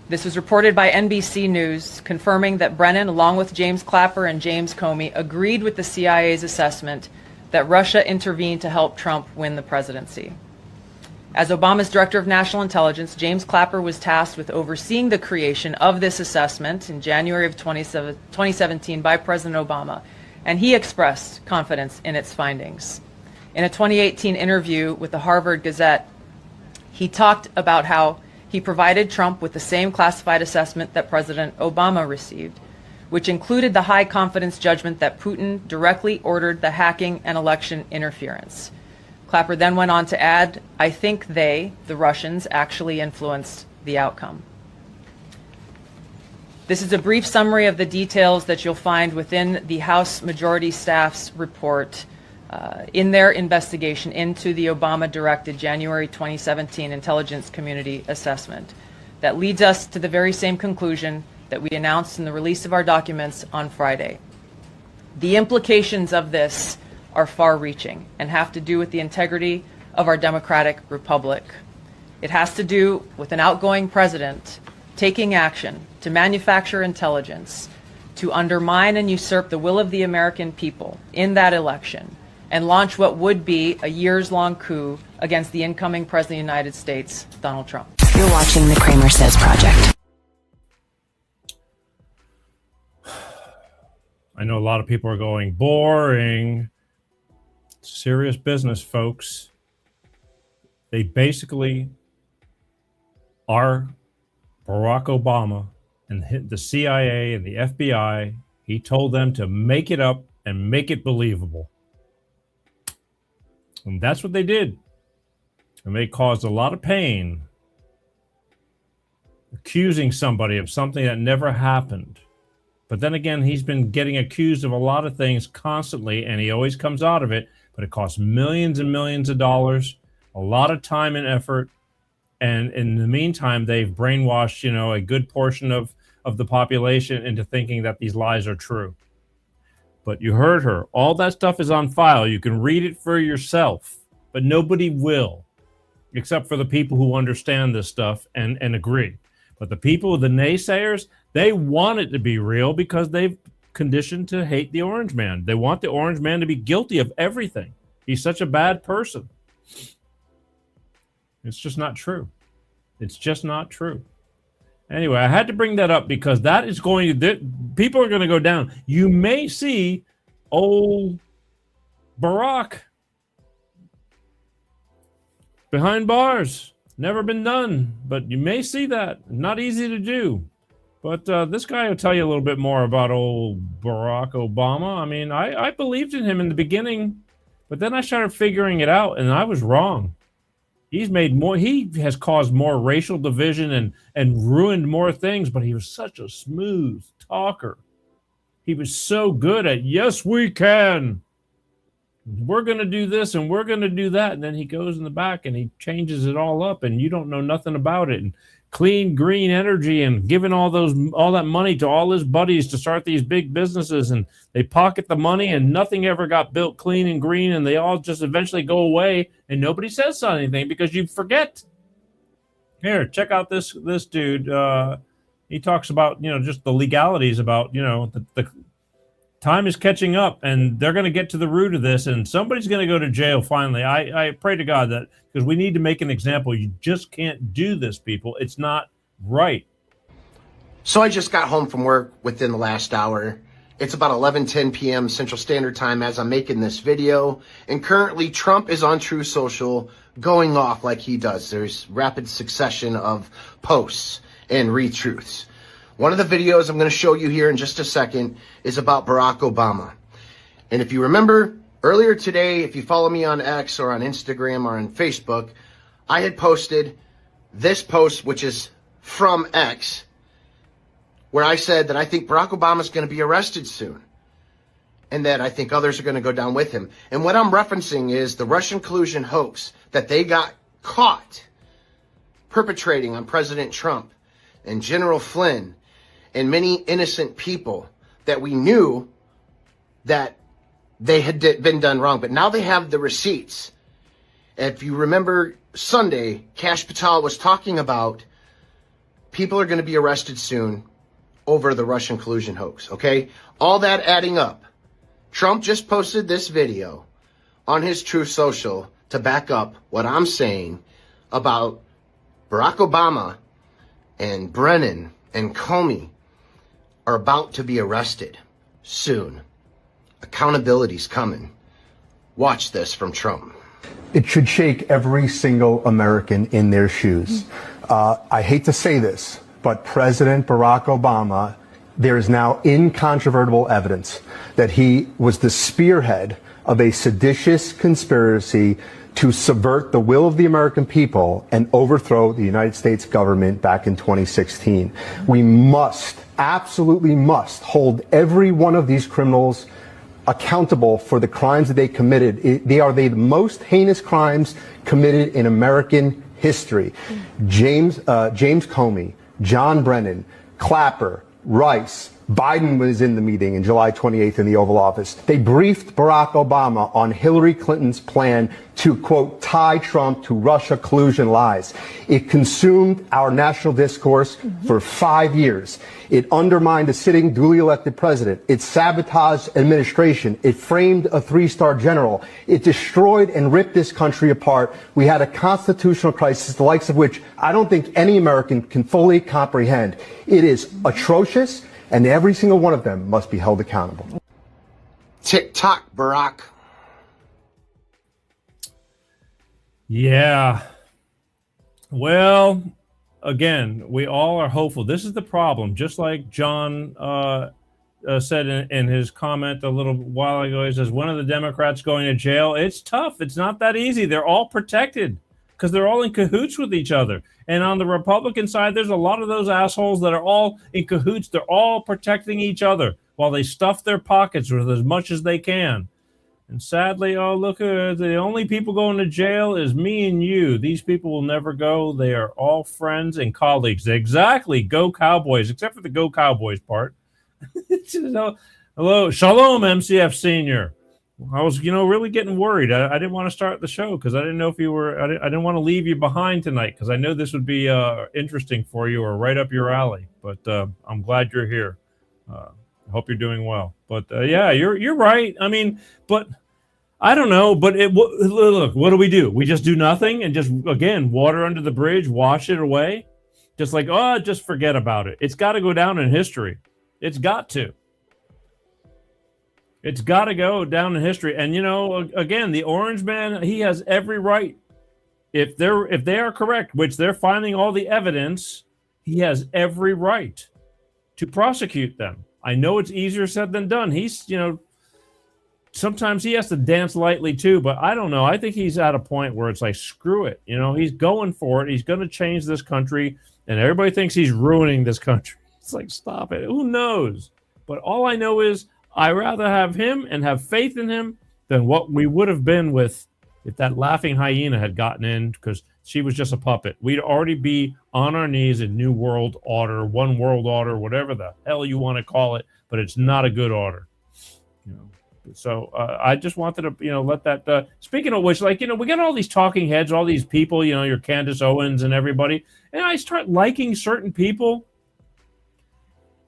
This was reported by NBC News, confirming that Brennan, along with James Clapper and James Comey, agreed with the CIA's assessment that Russia intervened to help Trump win the presidency. As Obama's Director of National Intelligence, James Clapper was tasked with overseeing the creation of this assessment in January of 2017 by President Obama, and he expressed confidence in its findings. In a 2018 interview with the Harvard Gazette, he talked about how he provided Trump with the same classified assessment that President Obama received, which included the high confidence judgment that Putin directly ordered the hacking and election interference. Clapper then went on to add, I think they, the Russians, actually influenced the outcome. This is a brief summary of the details that you'll find within the House Majority Staff's report in their investigation into the Obama-directed January 2017 Intelligence Community Assessment. That leads us to the very same conclusion that we announced in the release of our documents on Friday. The implications of this are far-reaching and have to do with the integrity of our democratic republic. It has to do with an outgoing president taking action to manufacture intelligence to undermine and usurp the will of the American people in that election and launch what would be a years-long coup against the incoming President of the United States, Donald Trump. You're watching the Kramer Says Project. I know a lot of people are going, boring. Serious business, folks. They basically are Barack Obama and the CIA and the FBI. He told them to make it up and make it believable. And that's what they did. And they caused a lot of pain, accusing somebody of something that never happened. But then again, he's been getting accused of a lot of things constantly, and he always comes out of it. But it costs millions and millions of dollars, a lot of time and effort. And in the meantime, they've brainwashed, a good portion of the population into thinking that these lies are true. But you heard her. All that stuff is on file. You can read it for yourself, but nobody will, except for the people who understand this stuff and agree. But the people, the naysayers, they want it to be real because they've conditioned to hate the orange man. They want the orange man to be guilty of everything. He's such a bad person. It's just not true. It's just not true. Anyway, I had to bring that up because that is going to, people are going to go down. You may see old Barack behind bars. Never been done, but you may see that. Not easy to do. But this guy will tell you a little bit more about old Barack Obama. I mean, I believed in him in the beginning, but then I started figuring it out, and I was wrong. He's made more. He has caused more racial division and ruined more things, but he was such a smooth talker. He was so good at, yes, we can. We're going to do this and we're going to do that. And then he goes in the back and he changes it all up and you don't know nothing about it. And clean green energy and giving all that money to all his buddies to start these big businesses, and they pocket the money and nothing ever got built clean and green, and they all just eventually go away and nobody says anything because you forget. Here, check out this dude. He talks about, just the legalities about, the time is catching up and they're going to get to the root of this and somebody's going to go to jail finally. I pray to God that, because we need to make an example. You just can't do this, people. It's not right. So I just got home from work within the last hour. It's about 11:10 p.m. Central Standard Time as I'm making this video. And currently Trump is on Truth Social going off like he does. There's rapid succession of posts and retruths. One of the videos I'm going to show you here in just a second is about Barack Obama. And if you remember earlier today, if you follow me on X or on Instagram or on Facebook, I had posted this post, which is from X, where I said that I think Barack Obama is going to be arrested soon and that I think others are going to go down with him. And what I'm referencing is the Russian collusion hoax that they got caught perpetrating on President Trump and General Flynn and many innocent people that we knew that they had been done wrong. But now they have the receipts. If you remember Sunday, Kash Patel was talking about people are going to be arrested soon over the Russian collusion hoax, okay? All that adding up. Trump just posted this video on his Truth Social to back up what I'm saying about Barack Obama and Brennan and Comey are about to be arrested soon. Accountability's coming. Watch this from Trump. It should shake every single American in their shoes. I hate to say this, but President Barack Obama, there is now incontrovertible evidence that he was the spearhead of a seditious conspiracy to subvert the will of the American people and overthrow the United States government back in 2016. We must, absolutely must, hold every one of these criminals accountable for the crimes that they committed. They are the most heinous crimes committed in American history. James Comey, John Brennan, Clapper, Rice, Biden was in the meeting in July 28th in the Oval Office. They briefed Barack Obama on Hillary Clinton's plan to, quote, tie Trump to Russia collusion lies. It consumed our national discourse for 5 years. It undermined a sitting duly elected president. It sabotaged administration. It framed a 3-star general. It destroyed and ripped this country apart. We had a constitutional crisis, the likes of which I don't think any American can fully comprehend. It is atrocious, and every single one of them must be held accountable. TikTok, Barack. Yeah. Well, again, we all are hopeful. This is the problem. Just like John said in his comment a little while ago, he says, when are the Democrats going to jail? It's tough. It's not that easy. They're all protected because they're all in cahoots with each other. And on the Republican side, there's a lot of those assholes that are all in cahoots. They're all protecting each other while they stuff their pockets with as much as they can. And sadly, oh, look, the only people going to jail is me and you. These people will never go. They are all friends and colleagues. Exactly. Go Cowboys, except for the Go Cowboys part. Hello. Shalom, MCF Senior. I was, really getting worried. I didn't want to start the show because I didn't know if you were, I didn't want to leave you behind tonight because I know this would be interesting for you or right up your alley. But I'm glad you're here. I hope you're doing well. But yeah, you're right. I mean, but I don't know. But look, what do? We just do nothing and just, again, water under the bridge, wash it away. Just like, just forget about it. It's got to go down in history. It's got to. It's got to go down in history. And, again, the Orange Man, he has every right. If they are correct, which they're finding all the evidence, he has every right to prosecute them. I know it's easier said than done. He's, sometimes he has to dance lightly too, but I don't know. I think he's at a point where it's like, screw it. He's going for it. He's going to change this country, and everybody thinks he's ruining this country. It's like, stop it. Who knows? But all I know is I'd rather have him and have faith in him than what we would have been with if that laughing hyena had gotten in, because she was just a puppet. We'd already be on our knees in New World Order, One World Order, whatever the hell you want to call it, but it's not a good order. So I just wanted to, let that. Speaking of which, we got all these talking heads, all these people, your Candace Owens and everybody, and I start liking certain people.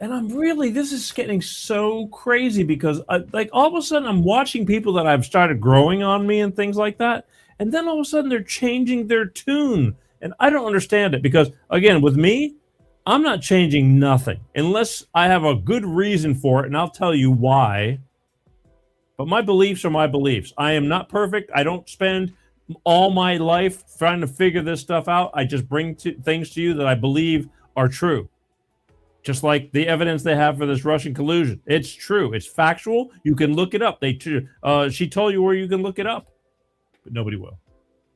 And this is getting so crazy because all of a sudden I'm watching people that I've started growing on me and things like that. And then all of a sudden they're changing their tune. And I don't understand it because, again, with me, I'm not changing nothing unless I have a good reason for it. And I'll tell you why. But my beliefs are my beliefs. I am not perfect. I don't spend all my life trying to figure this stuff out. I just bring things to you that I believe are true. Just like the evidence they have for this Russian collusion. It's true. It's factual. You can look it up. She told you where you can look it up. But nobody will.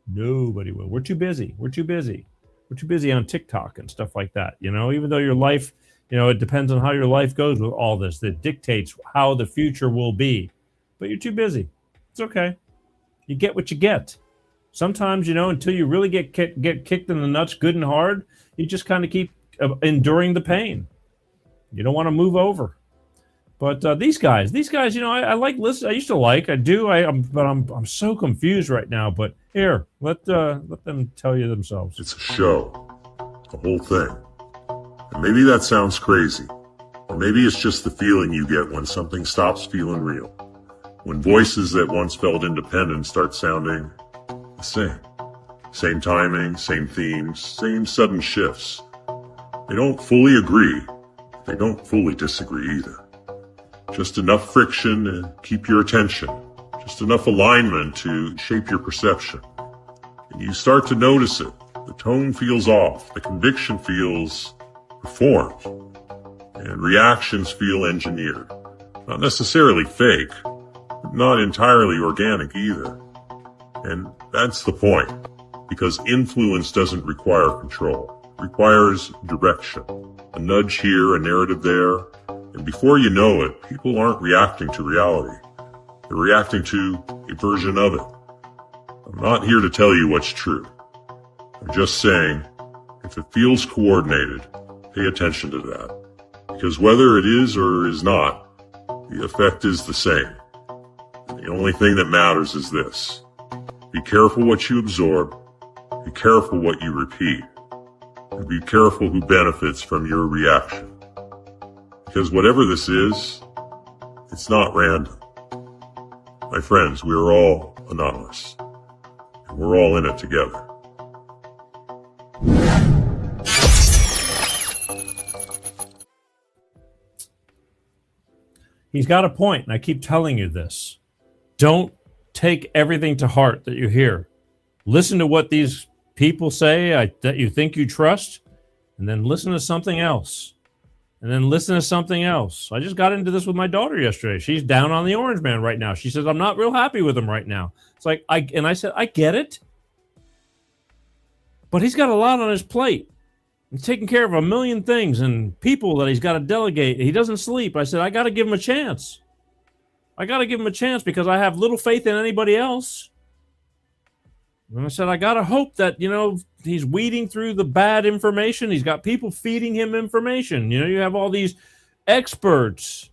Nobody will. We're too busy. We're too busy on TikTok and stuff like that. Even though your life, it depends on how your life goes with all this. That dictates how the future will be. But you're too busy. It's okay. You get what you get. Sometimes, until you really get kicked in the nuts good and hard, you just kind of keep enduring the pain. You don't want to move over. But these guys, I like listen. I used to like. I do. But I'm so confused right now. But here, let them tell you themselves. It's a show, the whole thing. And maybe that sounds crazy, or maybe it's just the feeling you get when something stops feeling real. When voices that once felt independent start sounding the same. Same timing, same themes, same sudden shifts. They don't fully agree. They don't fully disagree either. Just enough friction to keep your attention. Just enough alignment to shape your perception. And you start to notice it. The tone feels off. The conviction feels performed. And reactions feel engineered. Not necessarily fake, but not entirely organic either. And that's the point. Because influence doesn't require control. It requires direction. A nudge here, a narrative there, and before you know it, people aren't reacting to reality. They're reacting to a version of it. I'm not here to tell you what's true. I'm just saying, if it feels coordinated, pay attention to that. Because whether it is or is not, the effect is the same. The only thing that matters is this. Be careful what you absorb, be careful what you repeat, and be careful who benefits from your reaction. Because whatever this is, it's not random. My friends, we are all anonymous, and we're all in it together. He's got a point, and I keep telling you this. Don't take everything to heart that you hear. Listen to what these people say that you think you trust, and then listen to something else. And then listen to something else. I just got into this with my daughter yesterday. She's down on the Orange Man right now. She says, I'm not real happy with him right now. It's like, I said, I get it. But he's got a lot on his plate. He's taking care of a million things and people that he's got to delegate. He doesn't sleep. I said, I got to give him a chance. I got to give him a chance because I have little faith in anybody else. And I said, I got to hope that, he's weeding through the bad information. He's got people feeding him information. You have all these experts,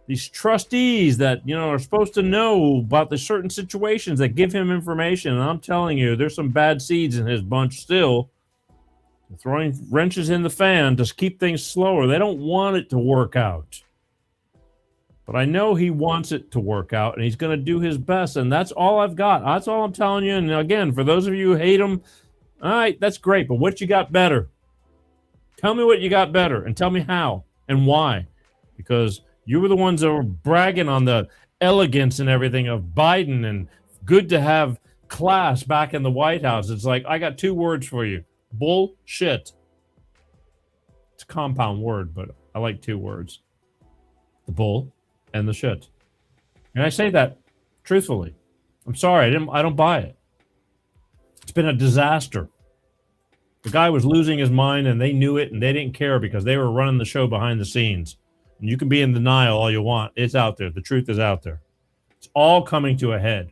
these trustees that, are supposed to know about the certain situations that give him information. And I'm telling you, there's some bad seeds in his bunch still. They're throwing wrenches in the fan to keep things slower. They don't want it to work out. But I know he wants it to work out, and he's going to do his best, and that's all I've got. That's all I'm telling you. And again, for those of you who hate him, all right, that's great, but what you got better? Tell me what you got better, and tell me how and why. Because you were the ones that were bragging on the elegance and everything of Biden, and good to have class back in the White House. It's like, I got two words for you. Bullshit. It's a compound word, but I like two words. The bull and the shit. And I say that truthfully. I'm sorry, I don't buy it. It's been a disaster. The guy was losing his mind, and they knew it, and they didn't care because they were running the show behind the scenes. And you can be in denial all you want. It's out there. The truth is out there. It's all coming to a head.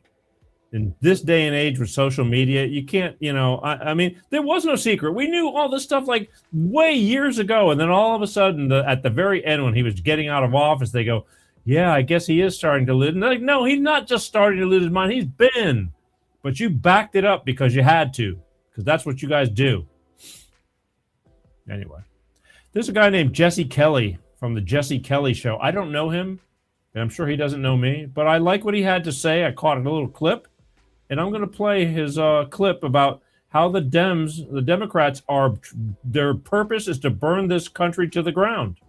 In this day and age with social media, you can't, I mean, there was no secret. We knew all this stuff like way years ago. And then all of a sudden, at the very end, when he was getting out of office, they go, yeah, I guess he is starting to lose. And they're like, no, he's not just starting to lose his mind. He's been. But you backed it up because you had to, because that's what you guys do. Anyway, there's a guy named Jesse Kelly from the Jesse Kelly Show. I don't know him, and I'm sure he doesn't know me, but I like what he had to say. I caught a little clip. And I'm going to play his clip about how the Democrats their purpose is to burn this country to the ground.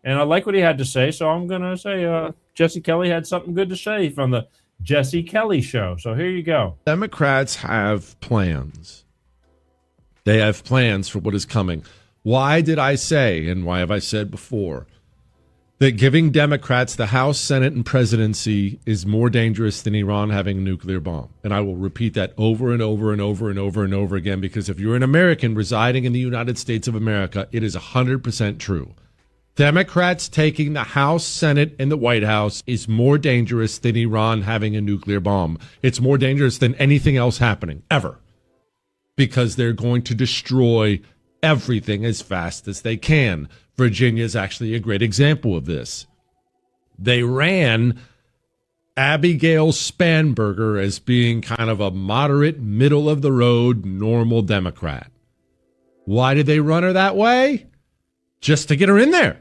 And I like what he had to say, so I'm going to say Jesse Kelly had something good to say from the Jesse Kelly Show. So here you go. Democrats have plans. They have plans for what is coming. Why did I say, and why have I said before, that giving Democrats the House, Senate, and presidency is more dangerous than Iran having a nuclear bomb? And I will repeat that over and over and over and over and over again, because if you're an American residing in the United States of America, it is 100% true. Democrats taking the House, Senate, and the White House is more dangerous than Iran having a nuclear bomb. It's more dangerous than anything else happening, ever. Because they're going to destroy everything as fast as they can. Virginia is actually a great example of this. They ran Abigail Spanberger as being kind of a moderate, middle-of-the-road, normal Democrat. Why did they run her that way? Just to get her in there.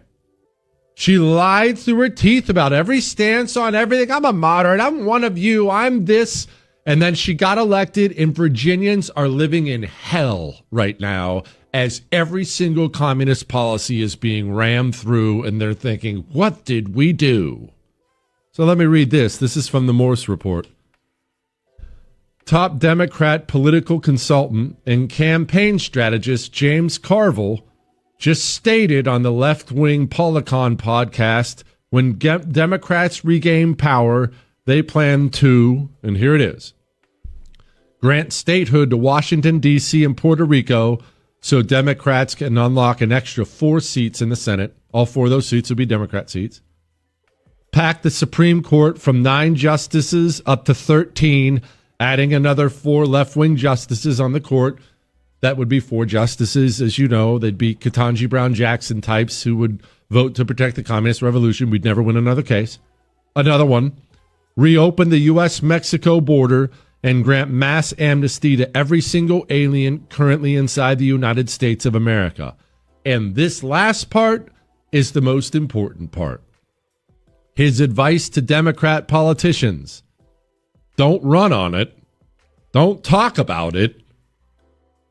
She lied through her teeth about every stance on everything. I'm a moderate. I'm one of you. I'm this. And then she got elected, and Virginians are living in hell right now as every single communist policy is being rammed through, and they're thinking, what did we do? So let me read this. This is from the Morse Report. Top Democrat political consultant and campaign strategist James Carville just stated on the left-wing Policon podcast, when Democrats regain power, they plan to, and here it is, grant statehood to Washington, D.C. and Puerto Rico so Democrats can unlock an extra 4 seats in the Senate. All 4 of those seats will be Democrat seats. Pack the Supreme Court from 9 justices up to 13, adding another 4 left-wing justices on the court. That would be 4 justices. As you know, they'd be Ketanji Brown Jackson types who would vote to protect the communist revolution. We'd never win another case. Another one, reopen the U.S.-Mexico border and grant mass amnesty to every single alien currently inside the United States of America. And this last part is the most important part. His advice to Democrat politicians: don't run on it. Don't talk about it.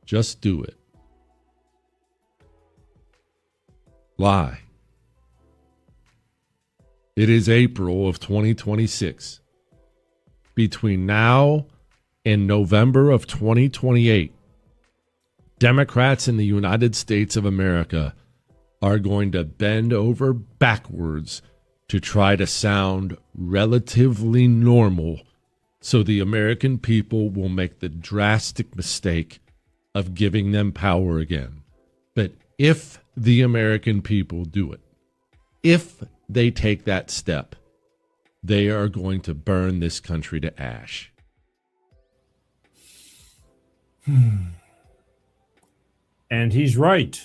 Just do it. Lie. It is April of 2026. Between now and November of 2028, Democrats in the United States of America are going to bend over backwards to try to sound relatively normal, so the American people will make the drastic mistake of giving them power again. But if the American people do it, if they take that step, they are going to burn this country to ash. And he's right.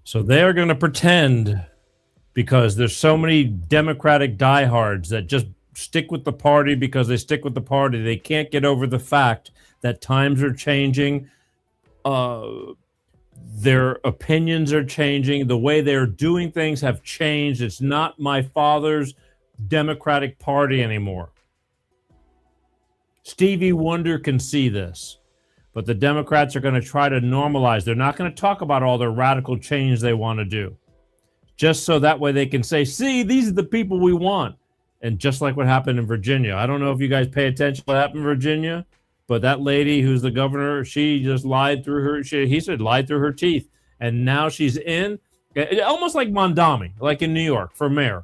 So they are going to pretend, because there's so many Democratic diehards that just stick with the party because they stick with the party. They can't get over the fact that times are changing. Their opinions are changing. The way they're doing things have changed. It's not my father's Democratic Party anymore. Stevie Wonder can see this. But the Democrats are going to try to normalize. They're not going to talk about all the radical change they want to do, just so that way they can say, see, these are the people we want. And just like what happened in Virginia. I don't know if you guys pay attention to what happened in Virginia, but that lady who's the governor, she just lied through her, he said lied through her teeth. And now she's in, almost like Mondami, like in New York for mayor.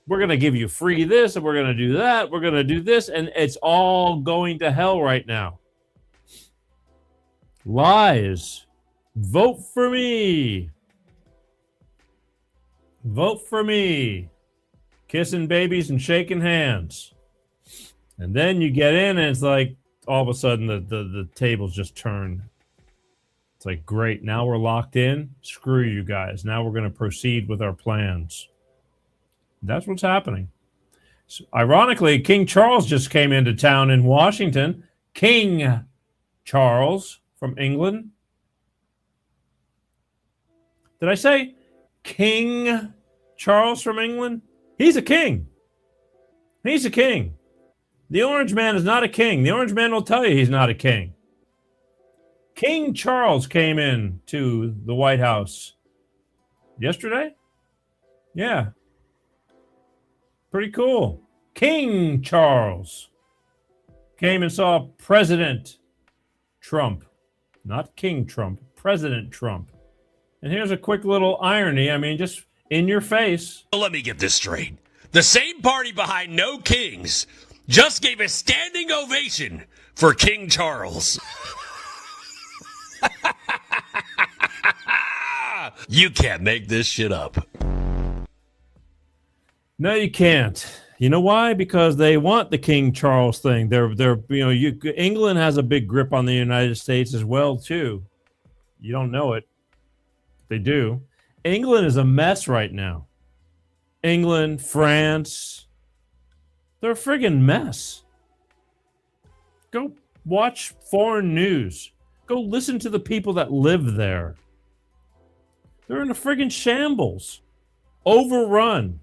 We're going to give you free this, and we're going to do that. We're going to do this. And it's all going to hell right now. Lies. Vote for me. Vote for me. Kissing babies and shaking hands. And then you get in and it's like all of a sudden the tables just turn. It's like, great, now we're locked in. Screw you guys. Now we're going to proceed with our plans. That's what's happening. So, ironically, King Charles just came into town in Washington. King Charles from England. Did I say King Charles from England? He's a king. He's a king. The Orange Man is not a king. The Orange Man will tell you he's not a king. King Charles came in to the White House yesterday. Yeah. Pretty cool. King Charles came and saw President Trump. Not King Trump, President Trump. And here's a quick little irony. I mean, just in your face. Let me get this straight. The same party behind No Kings just gave a standing ovation for King Charles. You can't make this shit up. No, you can't. You know why? Because they want the King Charles thing. England has a big grip on the United States as well, too. You don't know it. They do. England is a mess right now. England, France, they're a friggin' mess. Go watch foreign news. Go listen to the people that live there. They're in a friggin' shambles. Overrun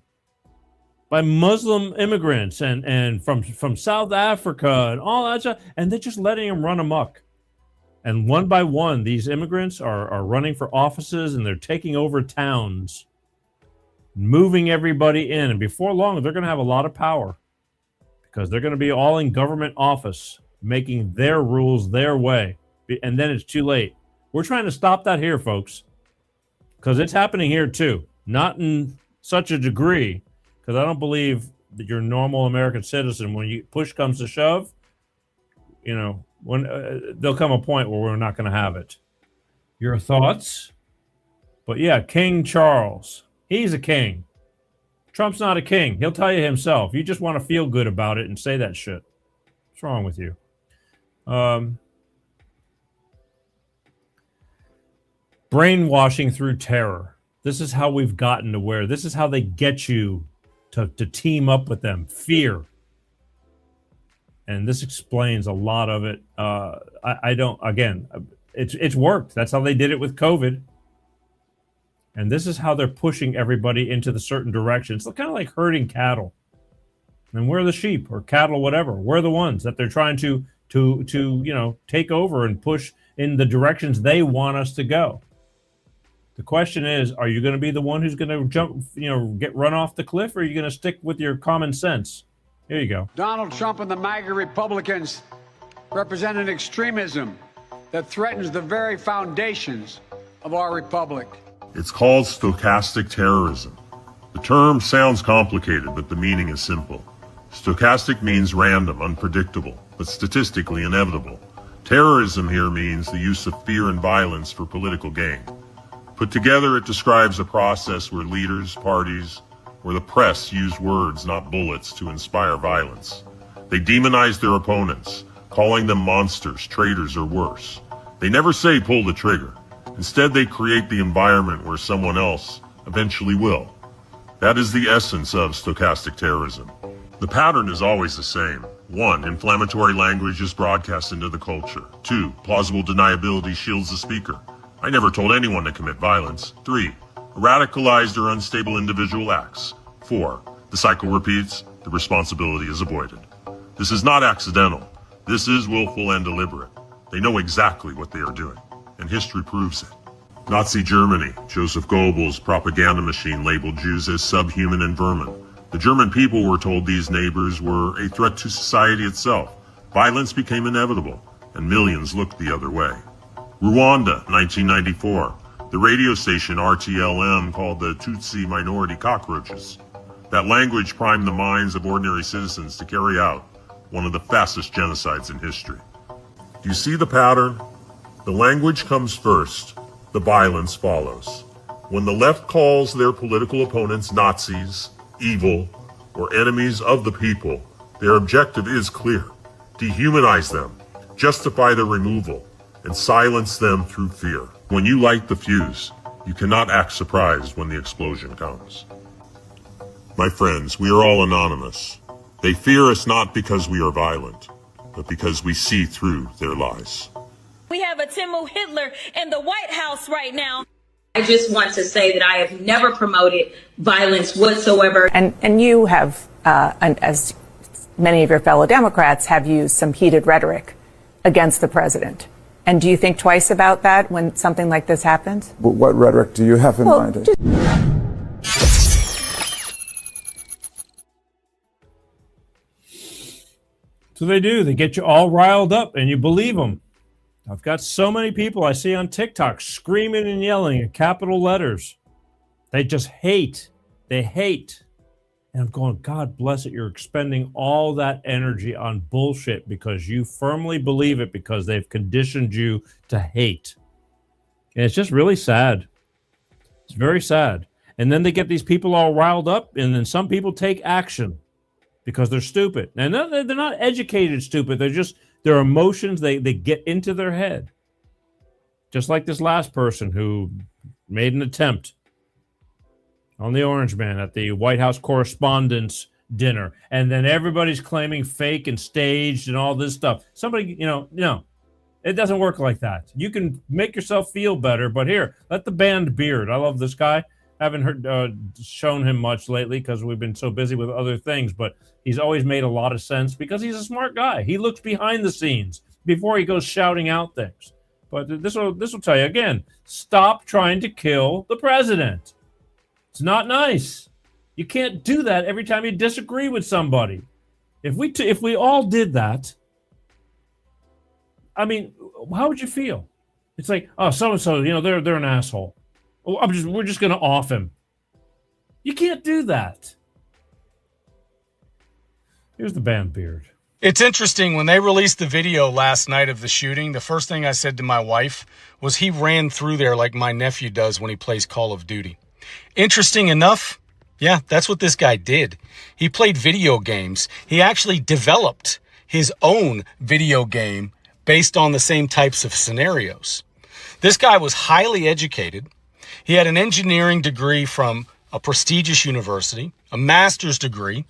by Muslim immigrants and from South Africa and all that stuff. And they're just letting them run amok. And one by one, these immigrants are running for offices and they're taking over towns, moving everybody in. And before long, they're going to have a lot of power because they're going to be all in government office, making their rules their way. And then it's too late. We're trying to stop that here, folks, because it's happening here too. Not in such a degree, because I don't believe that you're a normal American citizen. When push comes to shove, when there'll come a point where we're not going to have it. Your thoughts? But yeah, King Charles. He's a king. Trump's not a king. He'll tell you himself. You just want to feel good about it and say that shit. What's wrong with you? Brainwashing through terror. This is how we've gotten to where. This is how they get you to team up with them. Fear. And this explains a lot of it. I don't, again, it's worked. That's how they did it with COVID. And this is how they're pushing everybody into the certain directions. It's kind of like herding cattle. And we're the sheep or cattle, whatever. We're the ones that they're trying to take over and push in the directions they want us to go. The question is, are you going to be the one who's going to jump, get run off the cliff, or are you going to stick with your common sense? Here you go. Donald Trump and the MAGA Republicans represent an extremism that threatens the very foundations of our republic. It's called stochastic terrorism. The term sounds complicated, but the meaning is simple. Stochastic means random, unpredictable, but statistically inevitable. Terrorism here means the use of fear and violence for political gain. Put together, it describes a process where leaders, parties, or the press use words, not bullets, to inspire violence. They demonize their opponents, calling them monsters, traitors, or worse. They never say pull the trigger. Instead, they create the environment where someone else eventually will. That is the essence of stochastic terrorism. The pattern is always the same. 1. Inflammatory language is broadcast into the culture. 2. Plausible deniability shields the speaker. I never told anyone to commit violence. 3. A radicalized or unstable individual acts. 4. The cycle repeats. The responsibility is avoided. This is not accidental. This is willful and deliberate. They know exactly what they are doing, and history proves it. Nazi Germany, Joseph Goebbels' propaganda machine labeled Jews as subhuman and vermin. The German people were told these neighbors were a threat to society itself. Violence became inevitable, and millions looked the other way. Rwanda, 1994. The radio station RTLM called the Tutsi minority cockroaches. That language primed the minds of ordinary citizens to carry out one of the fastest genocides in history. Do you see the pattern? The language comes first, the violence follows. When the left calls their political opponents Nazis, evil, or enemies of the people, their objective is clear. Dehumanize them, justify their removal, and silence them through fear. When you light the fuse, you cannot act surprised when the explosion comes. My friends, we are all anonymous. They fear us not because we are violent, but because we see through their lies. We have a Timo Hitler in the White House right now. I just want to say that I have never promoted violence whatsoever. And you have, and as many of your fellow Democrats, have used some heated rhetoric against the president. And do you think twice about that when something like this happens? What rhetoric do you have in mind? So they do. They get you all riled up and you believe them. I've got so many people I see on TikTok screaming and yelling in capital letters. They just hate. They hate. And I'm going, God bless it. You're expending all that energy on bullshit because you firmly believe it because they've conditioned you to hate. And it's just really sad. It's very sad. And then they get these people all riled up, and then some people take action because they're stupid. And they're not educated stupid. They're just, their emotions, they get into their head. Just like this last person who made an attempt on the Orange Man at the White House Correspondents' Dinner. And then everybody's claiming fake and staged and all this stuff. Somebody, no, it doesn't work like that. You can make yourself feel better, but here, let the band Beard. I love this guy. Haven't shown him much lately because we've been so busy with other things, but he's always made a lot of sense because he's a smart guy. He looks behind the scenes before he goes shouting out things. But this will tell you again, stop trying to kill the president. It's not nice. You can't do that every time you disagree with somebody. If we all did that, I mean, how would you feel? It's like, oh, so-and-so, they're an asshole. Oh, we're just going to off him. You can't do that. Here's the band Beard. It's interesting, when they released the video last night of the shooting, the first thing I said to my wife was he ran through there like my nephew does when he plays Call of Duty. Interesting enough, yeah, that's what this guy did. He played video games. He actually developed his own video game based on the same types of scenarios. This guy was highly educated. He had an engineering degree from a prestigious university, a master's degree.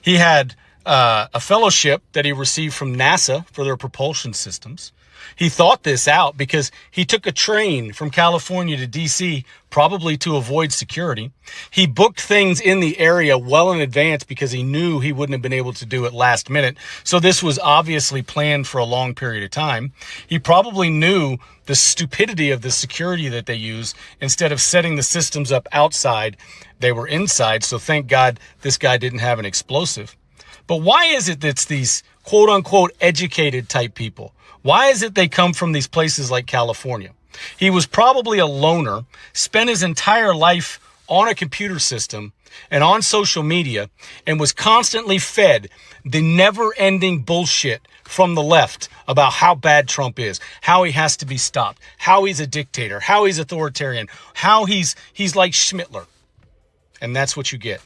He had a fellowship that he received from NASA for their propulsion systems. He thought this out because he took a train from California to D.C., probably to avoid security. He booked things in the area well in advance because he knew he wouldn't have been able to do it last minute. So this was obviously planned for a long period of time. He probably knew the stupidity of the security that they use. Instead of setting the systems up outside, they were inside. So thank God this guy didn't have an explosive. But why is it that's these quote unquote educated type people? Why is it they come from these places like California? He was probably a loner, spent his entire life on a computer system and on social media, and was constantly fed the never-ending bullshit from the left about how bad Trump is, how he has to be stopped, how he's a dictator, how he's authoritarian, how he's like Schmittler. And that's what you get.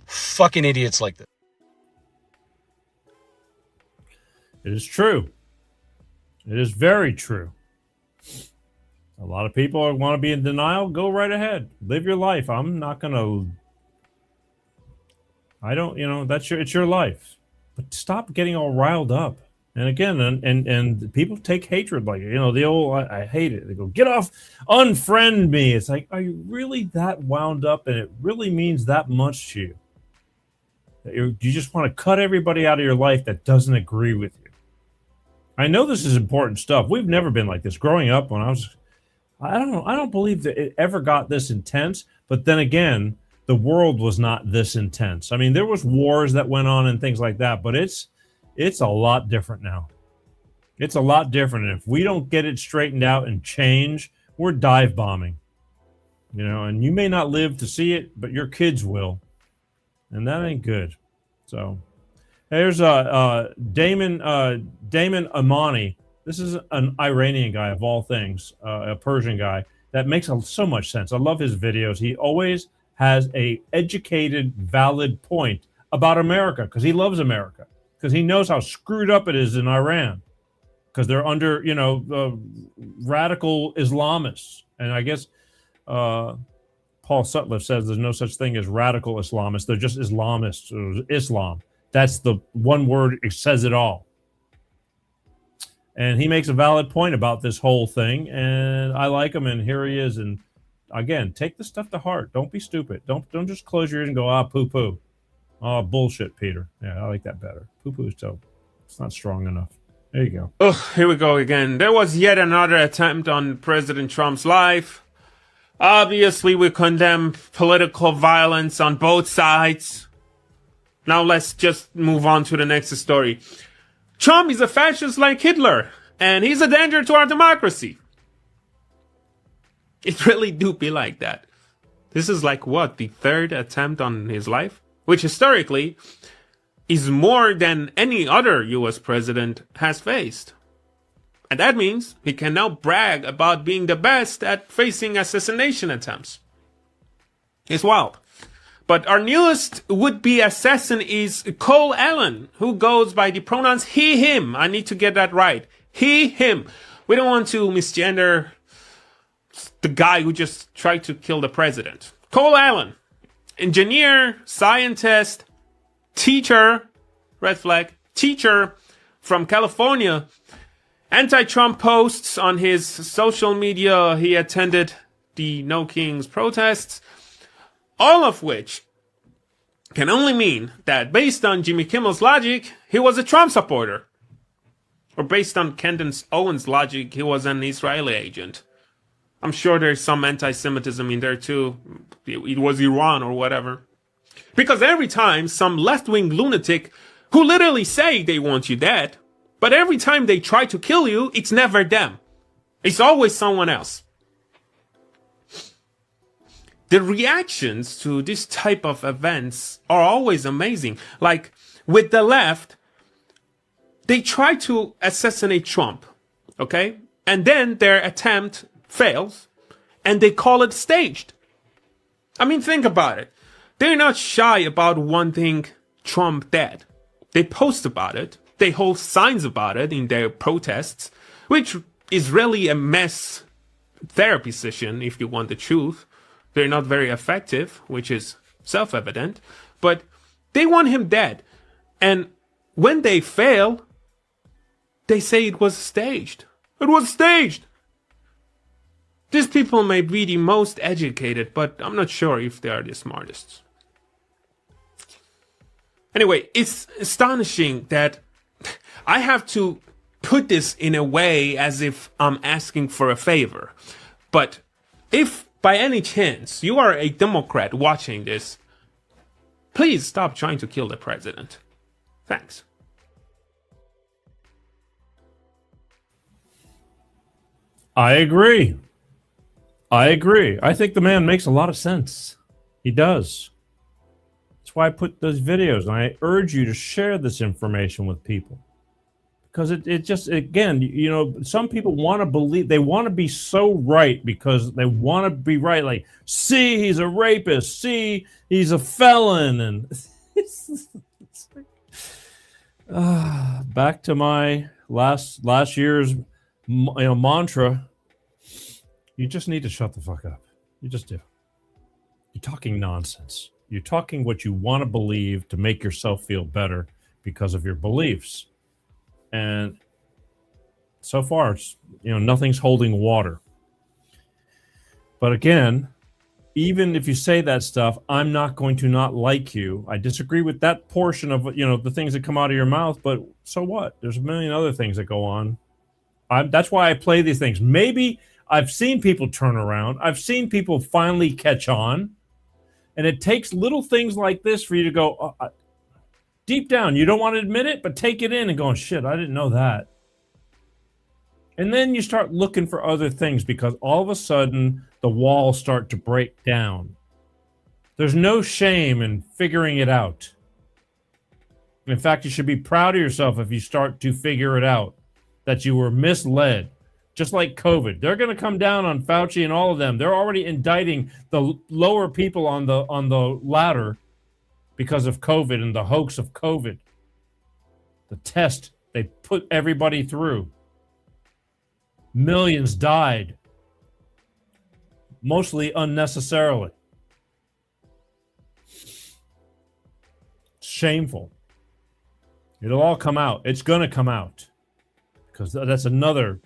Fucking idiots like this. It is true. It is very true. A lot of people want to be in denial. Go right ahead. Live your life. I'm not going to. I don't, it's your life. But stop getting all riled up. And again, and people take hatred like, the old, I hate it. They go, get off, unfriend me. It's like, are you really that wound up? And it really means that much to you? That you just want to cut everybody out of your life that doesn't agree with you. I know this is important stuff. We've never been like this. Growing up, when I don't believe that it ever got this intense. But then again, the world was not this intense. I mean, there was wars that went on and things like that, but it's a lot different now. It's a lot different. And if we don't get it straightened out and change, we're dive bombing. And you may not live to see it, but your kids will. And that ain't good. So there's Damon Amani. This is an Iranian guy of all things, a Persian guy that makes so much sense. I love his videos. He always has a educated, valid point about America because he loves America, because he knows how screwed up it is in Iran, because they're under, radical Islamists. And I guess Paul Sutcliffe says there's no such thing as radical Islamists. They're just Islamists, or Islam. That's the one word, it says it all. And he makes a valid point about this whole thing, and I like him, and here he is. And again, take this stuff to heart. Don't be stupid. Don't just close your ears and go, poo-poo. Oh, bullshit, Peter. Yeah, I like that better. Poo-poo is dope. It's not strong enough. There you go. Oh, here we go again. There was yet another attempt on President Trump's life. Obviously, we condemn political violence on both sides. Now let's just move on to the next story. Trump is a fascist like Hitler, and he's a danger to our democracy. It really do be like that. This is like, what, the third attempt on his life? Which historically is more than any other US president has faced. And that means he can now brag about being the best at facing assassination attempts. It's wild. But our newest would-be assassin is Cole Allen, who goes by the pronouns he, him. I need to get that right. He, him. We don't want to misgender the guy who just tried to kill the president. Cole Allen, engineer, scientist, teacher, red flag, teacher from California. Anti-Trump posts on his social media. He attended the No Kings protests. All of which can only mean that based on Jimmy Kimmel's logic, he was a Trump supporter. Or based on Candace Owens' logic, he was an Israeli agent. I'm sure there's some anti-Semitism in there too. It was Iran or whatever. Because every time some left-wing lunatic who literally say they want you dead, but every time they try to kill you, it's never them. It's always someone else. The reactions to this type of events are always amazing. Like with the left, they try to assassinate Trump, okay? And then their attempt fails, and they call it staged. I mean, think about it. They're not shy about wanting Trump dead. They post about it. They hold signs about it in their protests, which is really a mess therapy session if you want the truth. They're not very effective, which is self-evident, but they want him dead. And when they fail, they say it was staged. It was staged. These people may be the most educated, but I'm not sure if they are the smartest. Anyway, it's astonishing that I have to put this in a way as if I'm asking for a favor. But if by any chance you are a Democrat watching this, please stop trying to kill the president. Thanks. I agree. I think the man makes a lot of sense. He does. That's why I put those videos, and I urge you to share this information with people. Because it just, again, you know, some people want to believe, they want to be so right because they want to be right. Like, see, he's a rapist. See, he's a felon. And back to my last year's mantra. You just need to shut the fuck up. You just do. You're talking nonsense. You're talking what you want to believe to make yourself feel better because of your beliefs. And so far, it's, nothing's holding water. But again, even if you say that stuff, I'm not going to not like you. I disagree with that portion of, the things that come out of your mouth, but so what? There's a million other things that go on. That's why I play these things. Maybe I've seen people turn around. I've seen people finally catch on. And it takes little things like this for you to go, deep down, you don't want to admit it, but take it in and go, shit, I didn't know that. And then you start looking for other things because all of a sudden the walls start to break down. There's no shame in figuring it out. In fact, you should be proud of yourself if you start to figure it out, that you were misled. Just like COVID. They're going to come down on Fauci and all of them. They're already indicting the lower people on the ladder because of COVID and the hoax of COVID. The test they put everybody through. Millions died. Mostly unnecessarily. Shameful. It'll all come out. It's going to come out. Because that's another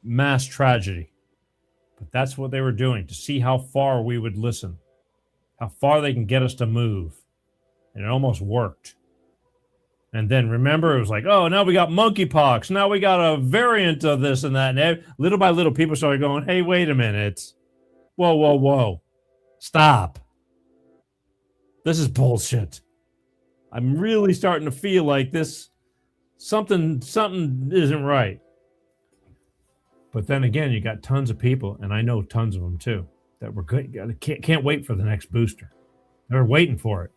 mass tragedy. But that's what they were doing, to see how far we would listen, how far they can get us to move. And it almost worked. And then remember, it was like, oh, now we got monkeypox. Now we got a variant of this and that. And little by little, people started going, hey, wait a minute. Whoa. Stop. This is bullshit. I'm really starting to feel like this, something isn't right. But then again, you got tons of people, and I know tons of them too, that were good. Can't wait for the next booster. They're waiting for it.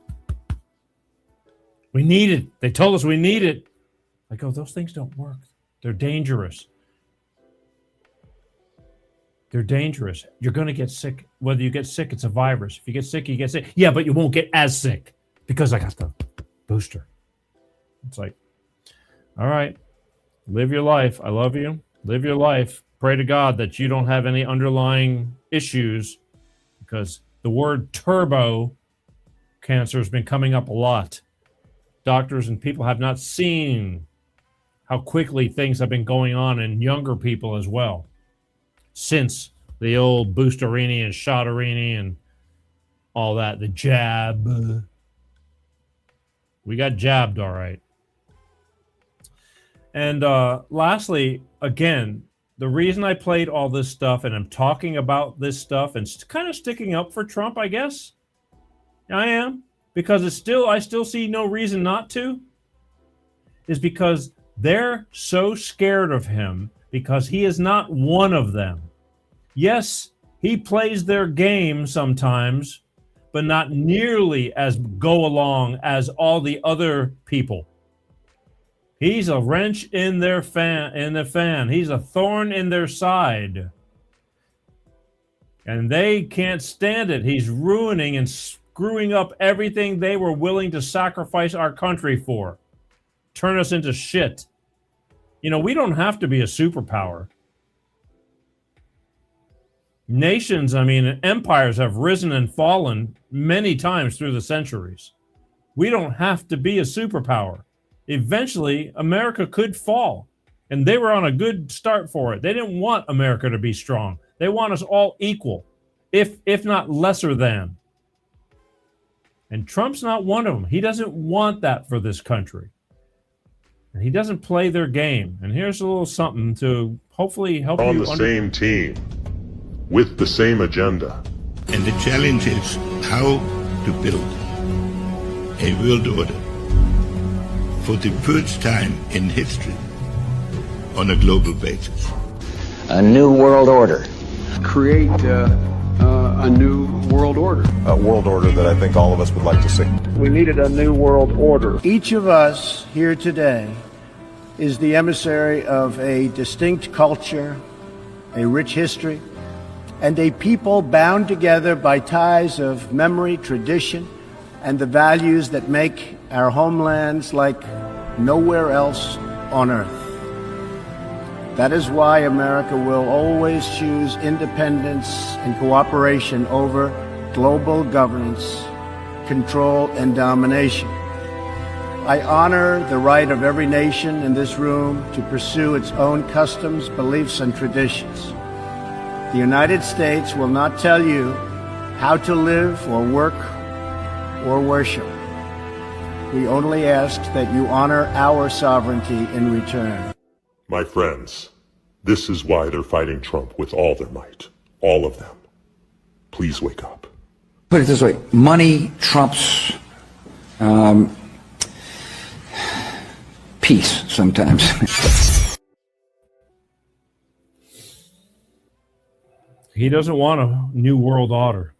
We need it. They told us we need it. I go, those things don't work. They're dangerous. They're dangerous. You're going to get sick. Whether you get sick, it's a virus. If you get sick, you get sick. Yeah, but you won't get as sick because I got the booster. It's like, all right, live your life. I love you. Live your life. Pray to God that you don't have any underlying issues, because the word turbo cancer has been coming up a lot. Doctors and people have not seen how quickly things have been going on in younger people as well since the old boosterini and shoterini and all that, the jab. We got jabbed, all right. And lastly, again, the reason I played all this stuff and I'm talking about this stuff and kind of sticking up for Trump, I guess, I am, because I still see no reason not to, is because they're so scared of him because he is not one of them. Yes, he plays their game sometimes, but not nearly as go along as all the other people. He's a wrench in their fan. He's a thorn in their side. And they can't stand it. He's ruining and screwing up everything they were willing to sacrifice our country for. Turn us into shit. We don't have to be a superpower. Nations, I mean, empires have risen and fallen many times through the centuries. We don't have to be a superpower. Eventually, America could fall, and they were on a good start for it. They didn't want America to be strong. They want us all equal, if not lesser than. And Trump's not one of them. He doesn't want that for this country. And he doesn't play their game. And here's a little something to hopefully help you on the same team, with the same agenda. And the challenge is how to build a world order for the first time in history on a global basis. A new world order. Create a new world order. A world order that I think all of us would like to see. We needed a new world order. Each of us here today is the emissary of a distinct culture, a rich history, and a people bound together by ties of memory, tradition, and the values that make our homelands like nowhere else on earth. That is why America will always choose independence and cooperation over global governance, control, and domination. I honor the right of every nation in this room to pursue its own customs, beliefs, and traditions. The United States will not tell you how to live or work or worship. We only ask that you honor our sovereignty in return. My friends, this is why they're fighting Trump with all their might. All of them. Please wake up. Put it this way, money trumps peace sometimes. He doesn't want a new world order.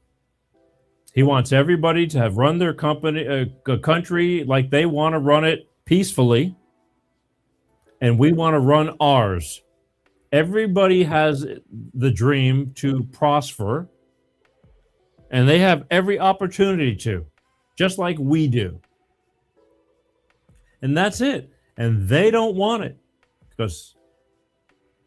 He wants everybody to have run their company, a country like they want to run it peacefully, and we want to run ours. Everybody has the dream to prosper, and they have every opportunity to, just like we do. And that's it. And they don't want it because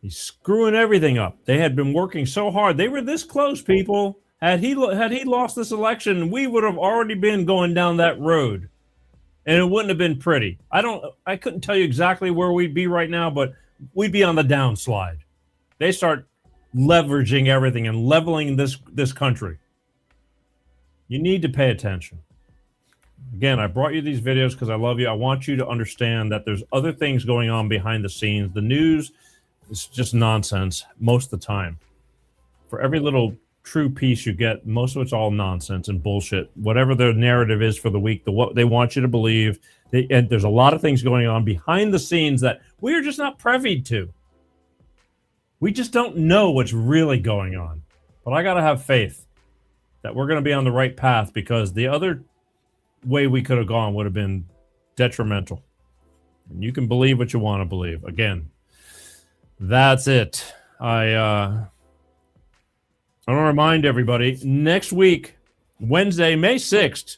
he's screwing everything up. They had been working so hard. They were this close, people. Had he lost this election, we would have already been going down that road, and it wouldn't have been pretty. I couldn't tell you exactly where we'd be right now, but we'd be on the downslide. They start leveraging everything and leveling this country. You need to pay attention. Again, I brought you these videos because I love you. I want you to understand that there's other things going on behind the scenes. The news is just nonsense most of the time. For every little true piece you get, most of it's all nonsense and bullshit. Whatever their narrative is for the week, what they want you to believe. And there's a lot of things going on behind the scenes that we are just not privy to. We just don't know what's really going on. But I got to have faith that we're going to be on the right path, because the other way we could have gone would have been detrimental. And you can believe what you want to believe. Again, that's it. I want to remind everybody, next week, Wednesday, May 6th,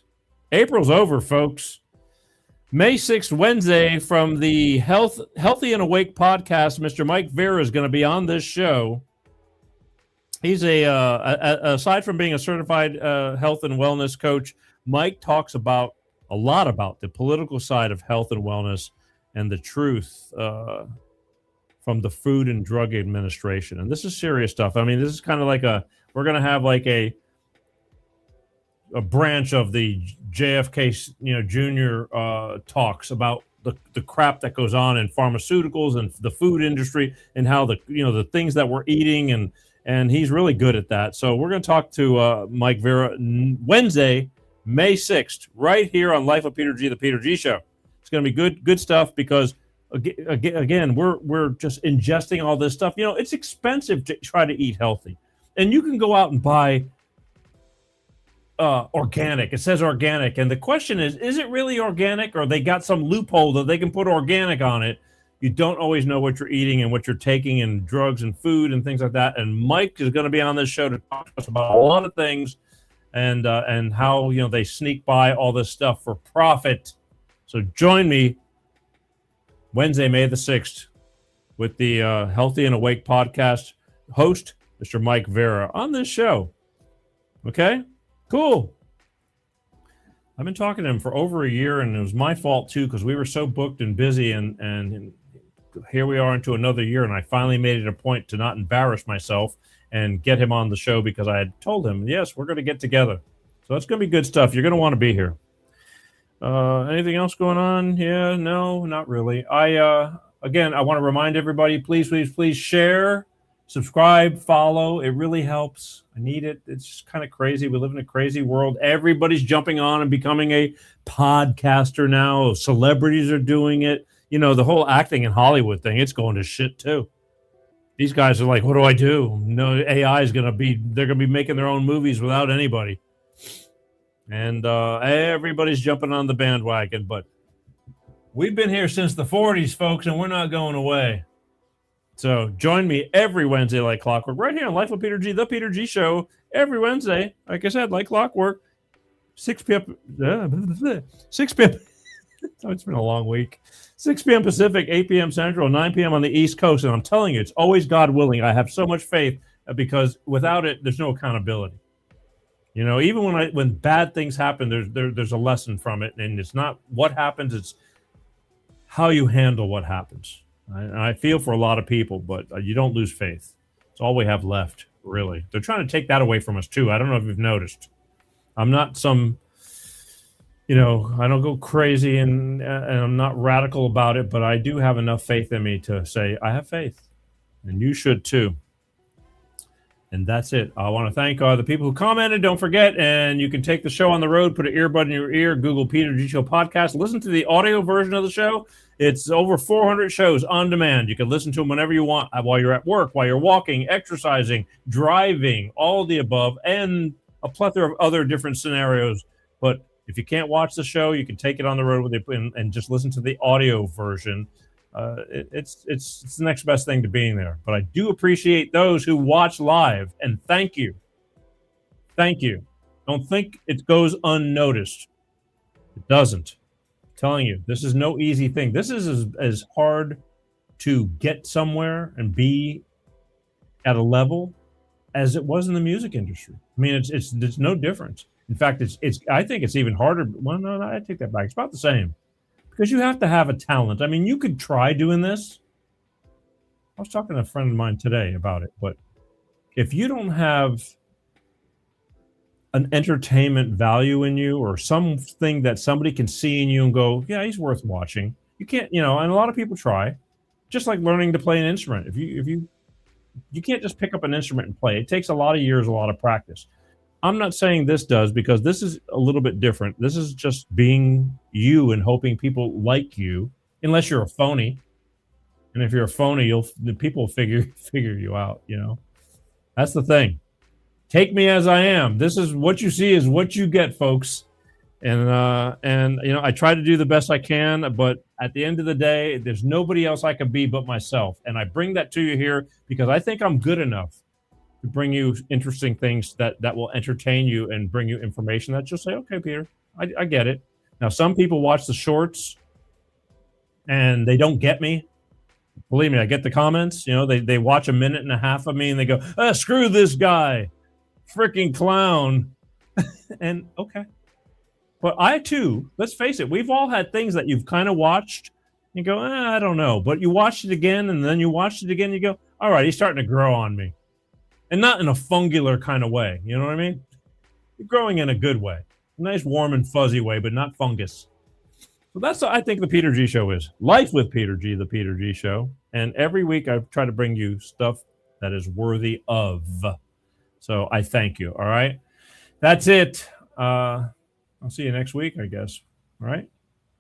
April's over, folks. May 6th, Wednesday, from the Healthy and Awake podcast, Mr. Mike Vera is going to be on this show. He's aside from being a certified health and wellness coach, Mike talks a lot about the political side of health and wellness and the truth from the Food and Drug Administration. And this is serious stuff. I mean, this is kind of like we're going to have like a branch of the JFK, Junior talks about the crap that goes on in pharmaceuticals and the food industry, and how the things that we're eating, and he's really good at that. So we're going to talk to Mike Vera Wednesday, May 6th, right here on Life of Peter G, the Peter G Show. It's going to be good stuff, because again, we're just ingesting all this stuff. It's expensive to try to eat healthy, and you can go out and buy organic. It says organic, and the question is it really organic, or they got some loophole that they can put organic on it? You don't always know what you're eating and what you're taking, and drugs and food and things like that. And Mike is going to be on this show to talk to us about a lot of things, and how they sneak by all this stuff for profit. So join me Wednesday, May the 6th, with the Healthy and Awake podcast. Host Mr. Mike Vera, on this show. Okay? Cool. I've been talking to him for over a year, and it was my fault too, because we were so booked and busy, and here we are into another year, and I finally made it a point to not embarrass myself and get him on the show because I had told him, yes, we're going to get together. So it's going to be good stuff. You're going to want to be here. Anything else going on? Yeah, no, not really. Again, I want to remind everybody, please share, subscribe, follow. It really helps. I need it. It's just kind of crazy. We live in a crazy world. Everybody's jumping on and becoming a podcaster now. Celebrities are doing it. You know, the whole acting in Hollywood thing, it's going to shit too. These guys are like, what do I do? No, AI is they're going to be making their own movies without anybody. And everybody's jumping on the bandwagon, but we've been here since the 40s, folks, and we're not going away. So join me every Wednesday like clockwork, right here on Life with Peter G, The Peter G Show, every Wednesday, like I said, like clockwork, 6 p.m. 6 p.m. Oh, it's been a long week. 6 p.m. Pacific, 8 p.m. Central, 9 p.m. on the East Coast. And I'm telling you, it's always God willing. I have so much faith because without it, there's no accountability. You know, even when bad things happen, there's a lesson from it, and it's not what happens; it's how you handle what happens. I feel for a lot of people, but you don't lose faith. It's all we have left, really. They're trying to take that away from us too. I don't know if you've noticed. I'm not some, I don't go crazy and I'm not radical about it, but I do have enough faith in me to say I have faith, and you should too. And that's it. I want to thank the people who commented. Don't forget, and you can take the show on the road, put an earbud in your ear, Google Peter G Show Podcast. Listen to the audio version of the show. It's over 400 shows on demand. You can listen to them whenever you want, while you're at work, while you're walking, exercising, driving, all of the above, and a plethora of other different scenarios. But if you can't watch the show, you can take it on the road with it and just listen to the audio version. It's the next best thing to being there. But I do appreciate those who watch live, and thank you. Thank you. Don't think it goes unnoticed. It doesn't. I'm telling you, this is no easy thing. This is as hard to get somewhere and be at a level as it was in the music industry. I mean, it's no difference. In fact, I think it's even harder. Well, no, I take that back. It's about the same. Because you have to have a talent. I mean, you could try doing this. I was talking to a friend of mine today about it, but if you don't have an entertainment value in you or something that somebody can see in you and go, yeah, he's worth watching. You can't, and a lot of people try, just like learning to play an instrument. If you can't just pick up an instrument and play. It takes a lot of years, a lot of practice. I'm not saying this does, because this is a little bit different. This is just being you and hoping people like you, unless you're a phony. And if you're a phony, people figure you out. That's the thing. Take me as I am. This is what you see is what you get, folks. And I try to do the best I can, but at the end of the day, there's nobody else I can be but myself. And I bring that to you here because I think I'm good enough to bring you interesting things that will entertain you and bring you information that you'll say, okay, Peter, I get it. Now, some people watch the shorts and they don't get me. Believe me, I get the comments. They watch a minute and a half of me and they go, screw this guy, freaking clown. And okay. But I too, let's face it, we've all had things that you've kind of watched and go, I don't know. But you watched it again and then you watched it again and you go, all right, he's starting to grow on me. And not in a fungular kind of way. You know what I mean? You're growing in a good way. A nice, warm, and fuzzy way, but not fungus. So that's, I think, the Peter G Show is. Life with Peter G, the Peter G Show. And every week I try to bring you stuff that is worthy of. So I thank you, all right? That's it. I'll see you next week, I guess. All right?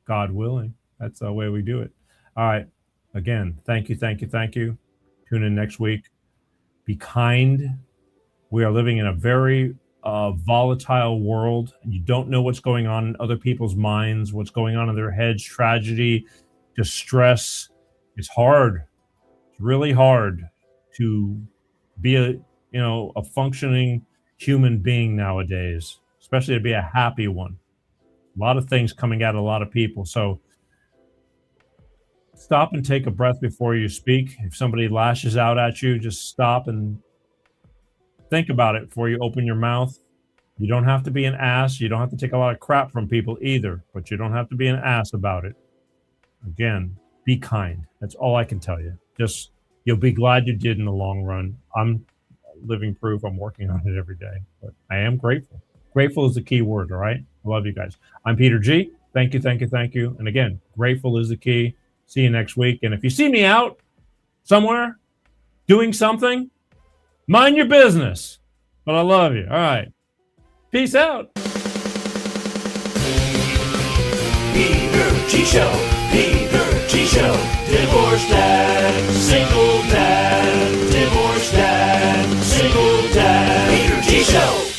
God willing. That's the way we do it. All right. Again, thank you. Tune in next week. Be kind. We are living in a very volatile world. You don't know what's going on in other people's minds, what's going on in their heads, tragedy, distress. It's hard. It's really hard to be a functioning human being nowadays, especially to be a happy one. A lot of things coming at a lot of people. So stop and take a breath before you speak. If somebody lashes out at you, just stop and think about it before you open your mouth. You don't have to be an ass. You don't have to take a lot of crap from people either, but you don't have to be an ass about it. Again, be kind. That's all I can tell you. Just, you'll be glad you did in the long run. I'm living proof. I'm working on it every day, but I am grateful. Grateful is the key word, all right? I love you guys. I'm Peter G. Thank you, thank you, thank you. And again, grateful is the key. See you next week. And if you see me out somewhere doing something, mind your business. But I love you. All right. Peace out. Peter G Show. Peter G Show. Divorced dad, single dad. Divorced dad, single dad. Peter G Show.